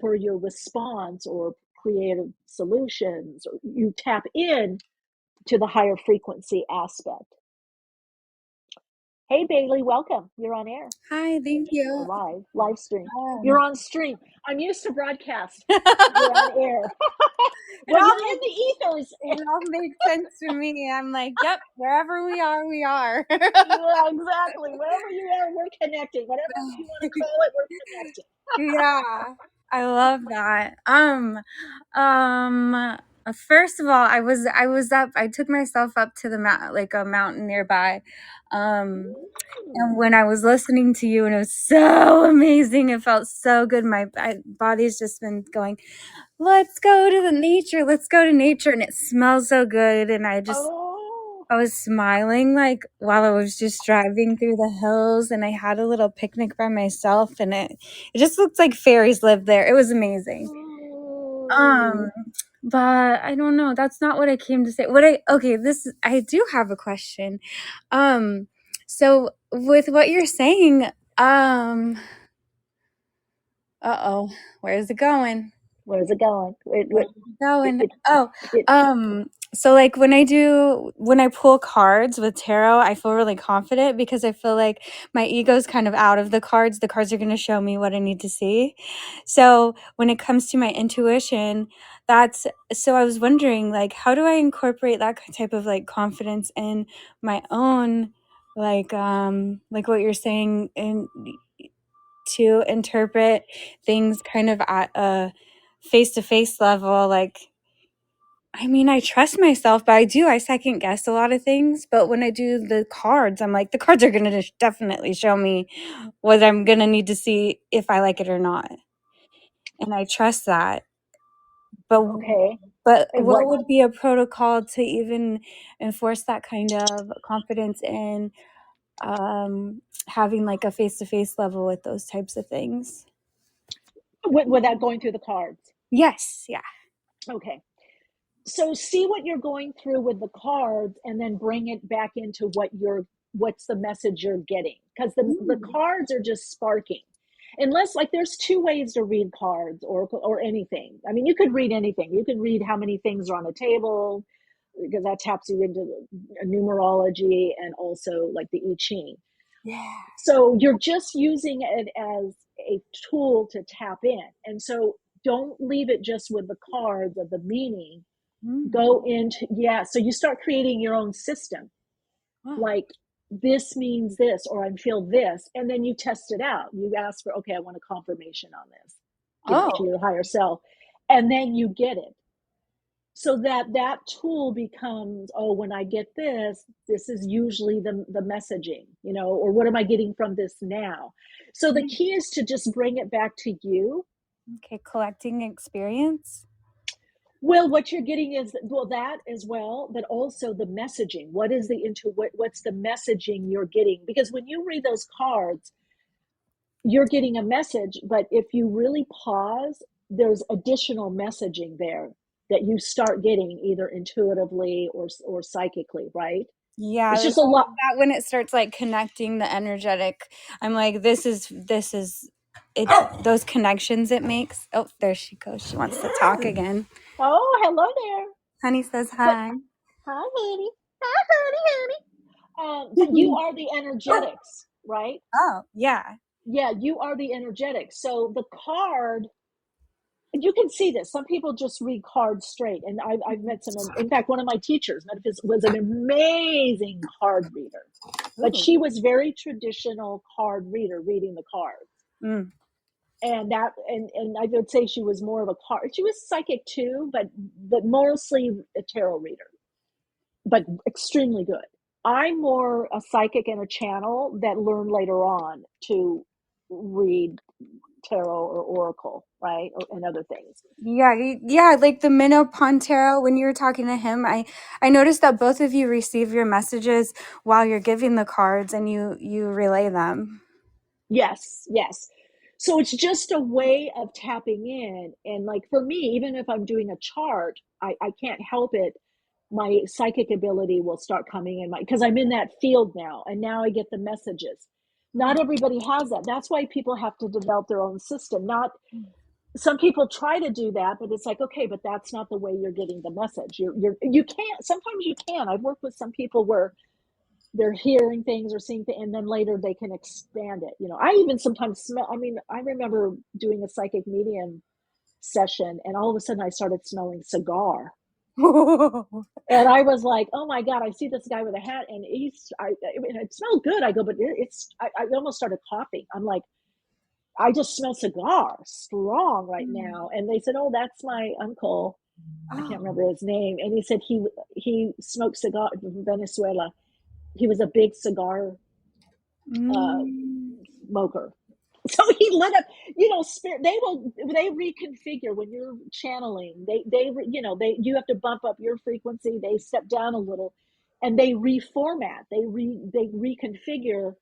for your response or creative solutions, or you tap in to the higher frequency aspect. Hey Bailey, welcome. You're on air. Hi, thank you. Live stream. You're on stream. I'm used to broadcast. You're on air. Well, you're in the ethers. It all makes sense to me. I'm like, yep, wherever we are, we are. Yeah, exactly. Wherever you are, we're connecting. Whatever you want to call it, we're connecting. Yeah, I love that. First of all, I was up. I took myself up to the a mountain nearby, and when I was listening to you, and it was so amazing. It felt so good. My body's just been going, let's go to nature, and it smells so good. And I was smiling like while I was just driving through the hills, and I had a little picnic by myself, and it just looked like fairies lived there. It was amazing. But I don't know. That's not what I came to say. I do have a question. So with what you're saying, where's it going? Where's it going? So like when I pull cards with tarot, I feel really confident because I feel like my ego's kind of out of the cards. The cards are going to show me what I need to see. So when it comes to my intuition, so I was wondering, like, how do I incorporate that type of like confidence in my own, like what you're saying, in to interpret things kind of at a face-to-face level. Like, I mean, I trust myself, but I second guess a lot of things. But when I do the cards, I'm like, the cards are going to definitely show me what I'm going to need to see if I like it or not. And I trust that. But Okay. but And what would be a protocol to even enforce that kind of confidence in having like a face-to-face level with those types of things? without going through the cards? Yes, yeah. Okay. So see what you're going through with the cards and then bring it back into what's the message you're getting, because the cards are just sparking. Unless, like, there's two ways to read cards or anything. I mean, you could read anything. You could read how many things are on a table, because that taps you into numerology and also like the I Ching. Yeah. So you're just using it as a tool to tap in. And so don't leave it just with the cards of the meaning. Go into, so you start creating your own system. Like, this means this, or I feel this, and then you test it out. You ask for, okay, I want a confirmation on this. Give it to your higher self, and then you get it. So that tool becomes, oh, when I get this is usually the messaging, or what am I getting from this now? So the key is to just bring it back to you. Okay, collecting experience. Well, what you're getting is, that as well, but also the messaging. What's the messaging you're getting? Because when you read those cards, you're getting a message, but if you really pause, there's additional messaging there that you start getting either intuitively or psychically, right? Yeah, it's just a lot. That when it starts like connecting the energetic, I'm like, this is it. Those connections it makes. Oh, there she goes. She wants to talk again. Oh, hello there. Honey says hi. Hi, honey. Hi, honey. But you are the energetics, right? Oh, yeah. Yeah, you are the energetics. So the card, you can see this. Some people just read cards straight. And I've met some, in fact, one of my teachers, Metaphysics, was an amazing card reader. But she was very traditional card reader, reading the cards. And I would say she was more of a card. She was psychic too, but mostly a tarot reader, but extremely good. I'm more a psychic and a channel that learned later on to read tarot or oracle, right, and other things. Yeah, like the Minnow Tarot. When you were talking to him, I noticed that both of you receive your messages while you're giving the cards, and you relay them. Yes. So it's just a way of tapping in. And like for me, even if I'm doing a chart, I can't help it. My psychic ability will start coming in, because I'm in that field now, and now I get the messages. Not everybody has that. That's why people have to develop their own system. Some people try to do that, but it's like, okay, but that's not the way you're getting the message. You can't. Sometimes you can. I've worked with some people where they're hearing things or seeing things, and then later they can expand it. I even sometimes smell. I mean, I remember doing a psychic medium session, and all of a sudden I started smelling cigar. And I was like, oh my God, I see this guy with a hat, and it smelled good. I go, but I almost started coughing. I'm like, I just smell cigar strong right now. And they said, oh, that's my uncle. I can't remember his name. And he said he smoked cigar from Venezuela. He was a big cigar smoker. So he lit up, spirit. They reconfigure when you're channeling. You have to bump up your frequency. They step down a little, and they reformat. They reconfigure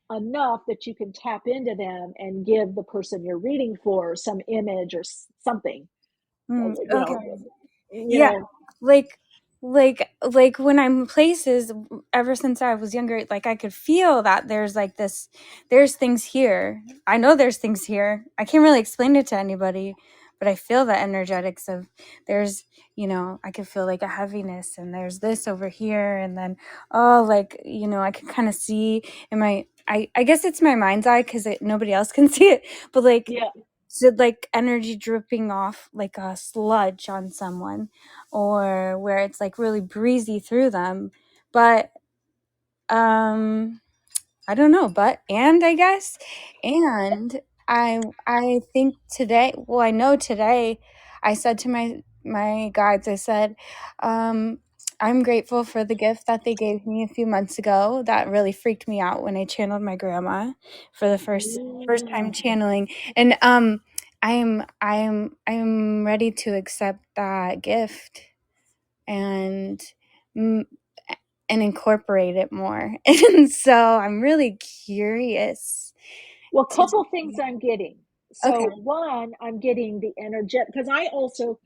enough that you can tap into them and give the person you're reading for some image or something. Like when I'm places, ever since I was younger, like I could feel that there's things here. I know there's things here. I can't really explain it to anybody, but I feel the energetics of there's, I can feel like a heaviness, and there's this over here, and then, I can kind of see in my, I guess it's my mind's eye because nobody else can see it, but so like energy dripping off like a sludge on someone, or where it's like really breezy through them. But I don't know, I guess, and I think today, well, I know today, I said to my guides, I said, I'm grateful for the gift that they gave me a few months ago. That really freaked me out when I channeled my grandma for the first time channeling, and I'm ready to accept that gift and incorporate it more. And so I'm really curious. Well, a couple things I'm getting. So one, I'm getting the energetic, because I also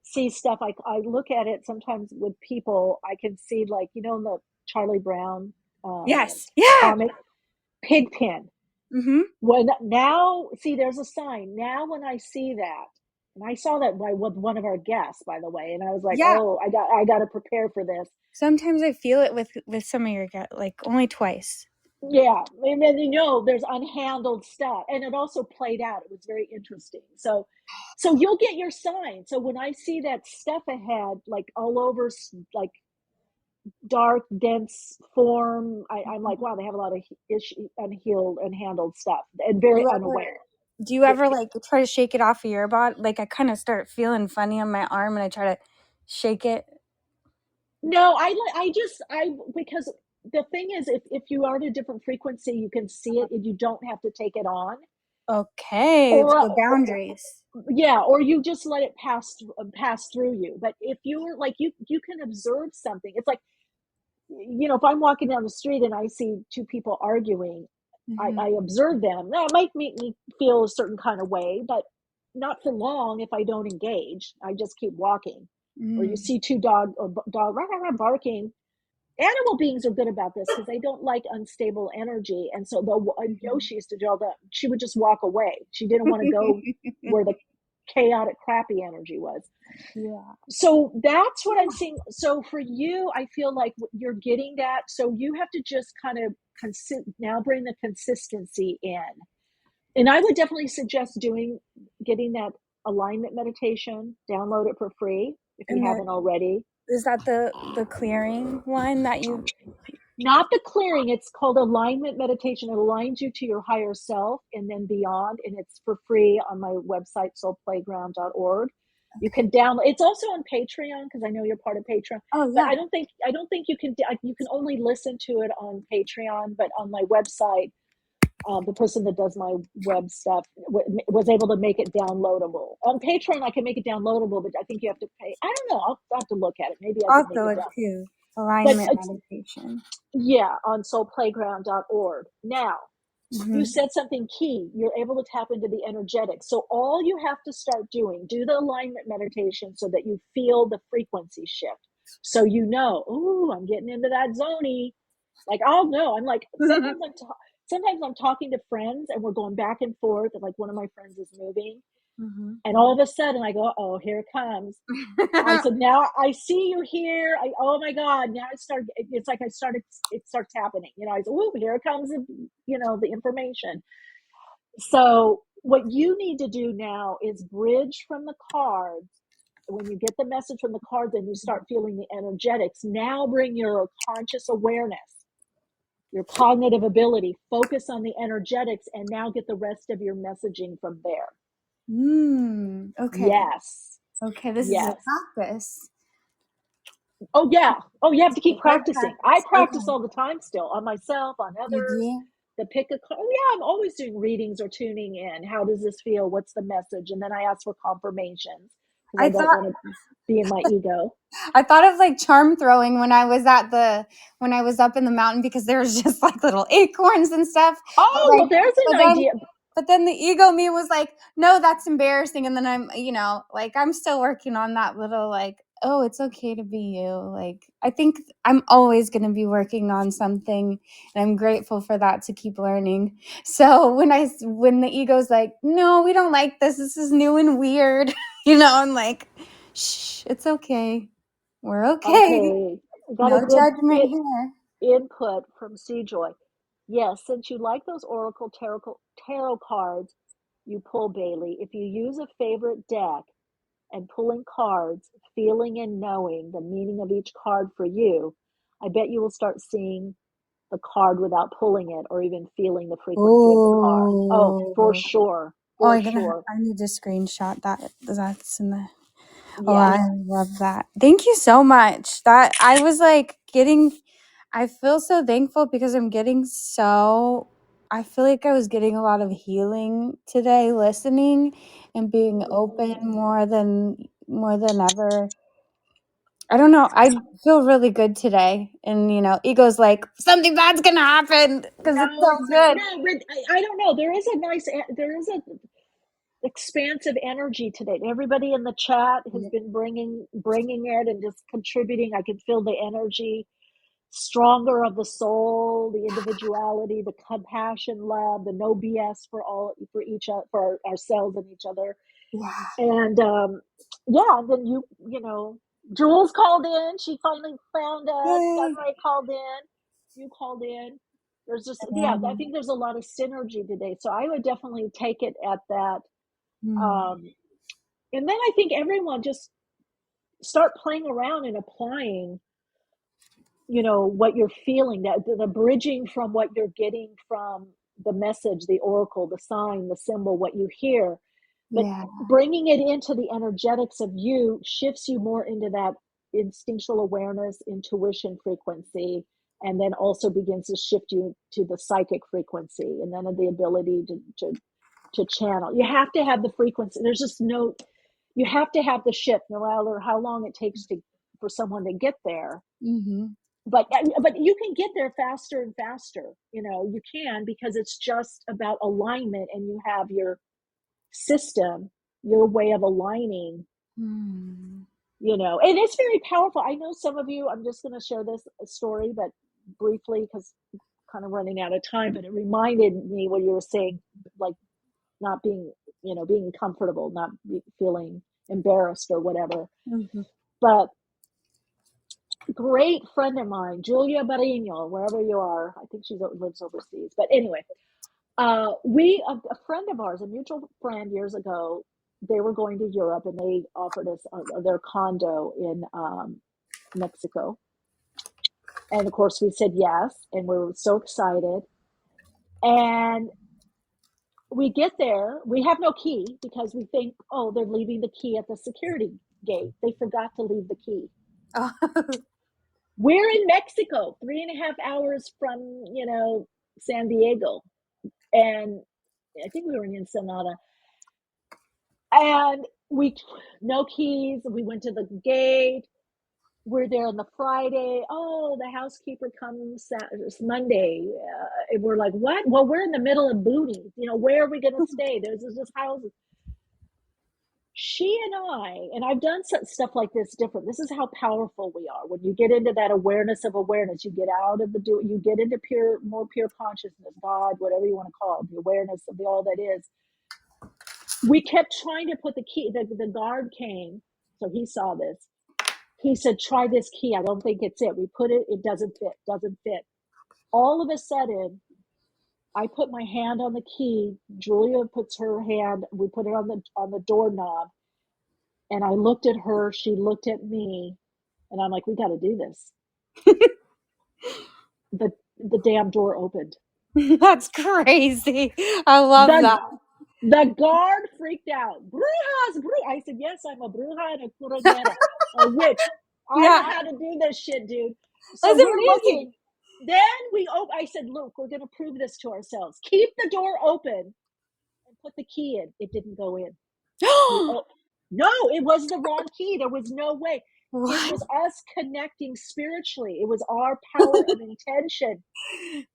see stuff. I look at it sometimes with people. I can see, like, in the Charlie Brown comic, Pigpen. When now, see, there's a sign. Now when I see that, and I saw that with one of our guests, by the way, and I was like, oh, I got to prepare for this. Sometimes I feel it with some of your guests, like only twice. Yeah, and then there's unhandled stuff, and it also played out. It was very interesting. So you'll get your sign. So when I see that stuff ahead, like all over, like dark, dense form, I'm like, wow, they have a lot of unhealed, unhandled stuff, and very unaware. Do you ever like try to shake it off of your body? Like I kind of start feeling funny on my arm, and I try to shake it. No, because the thing is, if you are at a different frequency, you can see it, and you don't have to take it on. Okay, so boundaries. Or you just let it pass through you. But if you're like, you can observe something. It's like, if I'm walking down the street and I see two people arguing, I observe them. That might make me feel a certain kind of way, but not for long if I don't engage. I just keep walking. Or you see two dog barking. Animal beings are good about this because they don't like unstable energy, and so Yoshi used to do all that. She would just walk away. She didn't want to go where the chaotic, crappy energy was. Yeah. So that's what I'm seeing. So for you, I feel like you're getting that. So you have to just kind of now bring the consistency in. And I would definitely suggest getting that alignment meditation. Download it for free if you haven't already. Is that the clearing one that you? Not the clearing. It's called alignment meditation. It aligns you to your higher self and then beyond. And it's for free on my website, soulplayground.org. You can download. It's also on Patreon because I know you're part of Patreon. Oh yeah. But I don't think you can. You can only listen to it on Patreon. But on my website, the person that does my web stuff was able to make it downloadable. On Patreon, I can make it downloadable, but I think you have to pay. I don't know. I'll have to look at it. Maybe I can make it down. Too. Alignment meditation. Yeah, on soulplayground.org. Now, you said something key. You're able to tap into the energetics. So all you have to start doing, do the alignment meditation so that you feel the frequency shift. So ooh, I'm getting into that zony. Like, I'll know. I'm like, sometimes I'm talking to friends and we're going back and forth, and like one of my friends is moving. And all of a sudden I go, oh, here it comes. I said, now I see you here. Oh my God. Now it starts happening. I said, oh, here it comes, the information. So what you need to do now is bridge from the cards. When you get the message from the cards and you start feeling the energetics, now bring your conscious awareness, your cognitive ability, focus on the energetics, and now get the rest of your messaging from there. Okay. Yes. Okay, this is a practice. Oh, yeah. Oh, you have to keep practicing. I practice all the time still, on myself, on others. The pick a card. Oh, yeah, I'm always doing readings or tuning in. How does this feel? What's the message? And then I ask for confirmations because I don't want to be in my ego. I thought of like charm throwing when I was up in the mountain, because there was just like little acorns and stuff. Oh, well, there's an idea. But then the ego me was like, no, that's embarrassing. And then I'm, like, I'm still working on that little, like, oh, it's okay to be you. Like, I think I'm always going to be working on something, and I'm grateful for that to keep learning. So when the ego's like, no, we don't like this. This is new and weird. I'm like, shh, it's okay. We're okay. Okay, I got No a good judgment here. input from C Joy. Yes, since you like those Oracle tarot cards, you pull, Bailey. If you use a favorite deck and pulling cards, feeling and knowing the meaning of each card for you, I bet you will start seeing the card without pulling it or even feeling the frequency of the card. Oh, for sure. I need to screenshot that. That's in the. Oh, Yeah. I love that. Thank you so much. That I was like I feel so thankful because I feel like I was getting a lot of healing today, listening and being open more than ever. I don't know. I feel really good today. And, ego's like, something bad's going to happen because it's so good. No, but I don't know. There is a expansive energy today. Everybody in the chat has been bringing it and just contributing. I can feel the energy stronger of the soul, the individuality, the compassion, love, the no BS for ourselves and each other. Yeah. And and then Jules called in. She finally found us. Desiree called in. You called in. There's just I think there's a lot of synergy today. So I would definitely take it at that. And then I think everyone just start playing around and applying what you're feeling, that the bridging from what you're getting from the message, the oracle, the sign, the symbol, what you hear, but bringing it into the energetics of you shifts you more into that instinctual awareness, intuition frequency, and then also begins to shift you to the psychic frequency, and then the ability to channel. You have to have the frequency. You have to have the shift, no matter how long it takes for someone to get there. Mm-hmm. But you can get there faster and faster. You can, because it's just about alignment, and you have your system, your way of aligning. And it's very powerful. I know some of you. I'm just going to share this story, but briefly, because I'm kind of running out of time. But it reminded me what you were saying, like not being, being comfortable, not feeling embarrassed or whatever. Mm-hmm. But great friend of mine, Julia Barino, wherever you are, I think she lives overseas. But anyway, a friend of ours, a mutual friend years ago, they were going to Europe, and they offered us their condo in Mexico. And of course, we said yes, and we were so excited. And we get there, we have no key because we think, oh, they're leaving the key at the security gate. They forgot to leave the key. Oh. We're in Mexico, 3.5 hours from, San Diego. And I think we were in Ensenada. And no keys. We went to the gate. We're there on the Friday. Oh, the housekeeper comes Monday. And we're like, what? Well, we're in the middle of booty. Where are we going to stay? There's this house. She and I've done stuff like this different. This is how powerful we are. When you get into that awareness of awareness, you get out of you get into more pure consciousness, God, whatever you want to call it, the awareness of all that is. We kept trying to put the key. The guard came, so he saw this. He said, try this key. I don't think it's it. We put it, it doesn't fit. All of a sudden, I put my hand on the key. Julia puts her hand, we put it on the doorknob. And I looked at her, she looked at me, and I'm like, we got to do this. The damn door opened. That's crazy. I love that. The guard freaked out. Brujas, I said, yes, I'm a bruja and a curandera, a witch. I know how to do this shit, dude. So we're looking. Then I said, look, we're going to prove this to ourselves. Keep the door open and put the key in. It didn't go in. No, it was the wrong key. There was no way. What? It was us connecting spiritually. It was our power of intention.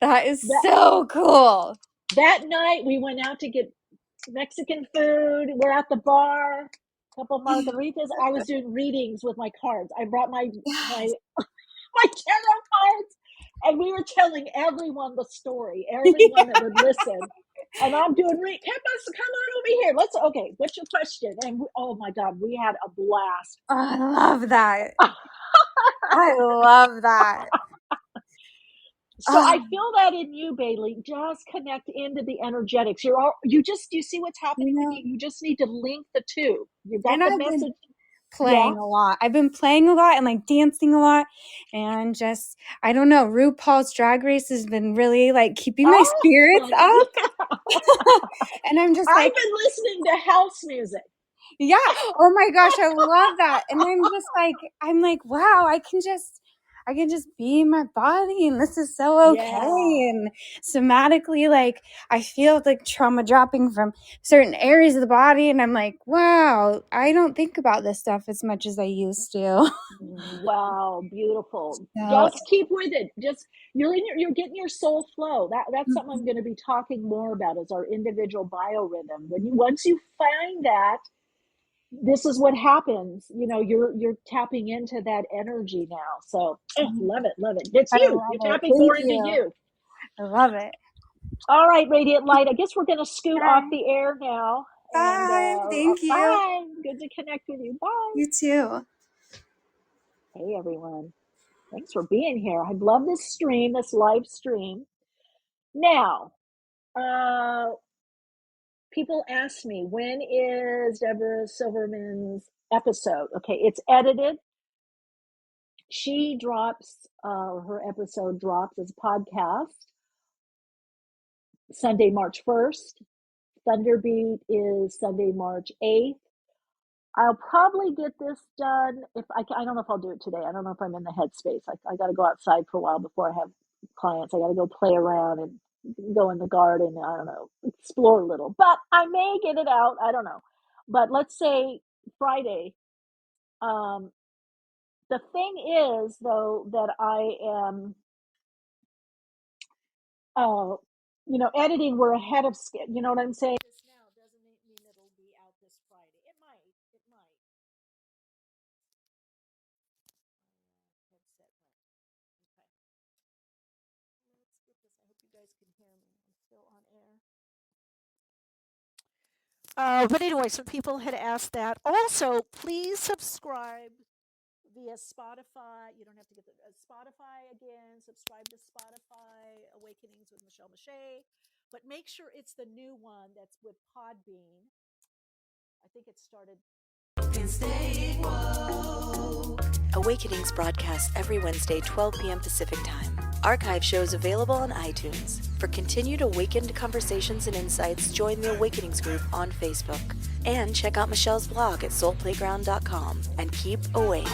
That is so cool. That night, we went out to get Mexican food. We're at the bar. couple margaritas. I was doing readings with my cards. I brought my Yes. my tarot cards, and we were telling everyone the story, everyone that would listen. And I'm doing come on over here. Okay, what's your question? And oh my God, we had a blast. Oh, I love that. I love that. So I feel that in you, Bailey. Just connect into the energetics. You see what's happening with you. You just need to link the two. You got the message. Playing a lot. I've been playing a lot and like dancing a lot, and just, I don't know, RuPaul's Drag Race has been really like keeping my spirits up. And I'm just like, I've been listening to house music. Yeah. Oh my gosh, I love that. And I'm like, wow, I can just be in my body, and this is so okay. Yeah. And somatically, like, I feel like trauma dropping from certain areas of the body, and I'm like, wow, I don't think about this stuff as much as I used to. Wow, beautiful. Just keep with it. You're getting your soul flow. That's something I'm going to be talking more about, is our individual biorhythm. Once you find that, this is what happens. You're tapping into that energy now. So love it. It's you. You're tapping more into you. I love it. All right, Radiant Light. I guess we're going to scoot off the air now. Bye. Thank you. Bye. Good to connect with you. Bye. You too. Hey, everyone. Thanks for being here. I love this live stream. Now, people ask me, when is Deborah Silverman's episode? Okay, it's edited. She drops, her episode drops as a podcast Sunday, March 1st. Thunderbeat is Sunday, March 8th. I'll probably get this done I don't know if I'll do it today. I don't know if I'm in the headspace. I got to go outside for a while before I have clients. I got to go play around and go in the garden. I don't know, explore a little, but I may get it out. I don't know. But let's say Friday. The thing is, though, that I am, editing. We're ahead of schedule. You know what I'm saying? This now doesn't mean it'll be out this Friday. It might. Headset went. Okay. Let's get this. I hope you guys can hear me. I'm still on air. But anyway, some people had asked that. Also, please subscribe via Spotify. You don't have to get Spotify again. Subscribe to Spotify, Awakenings with Michele Meiché. But make sure it's the new one that's with Podbean. I think it started. Awakenings broadcasts every Wednesday, 12 p.m. Pacific Time. Archive shows available on iTunes. For continued awakened conversations and insights, join the Awakenings group on Facebook. And check out Michele's blog at soulplayground.com. And keep awake.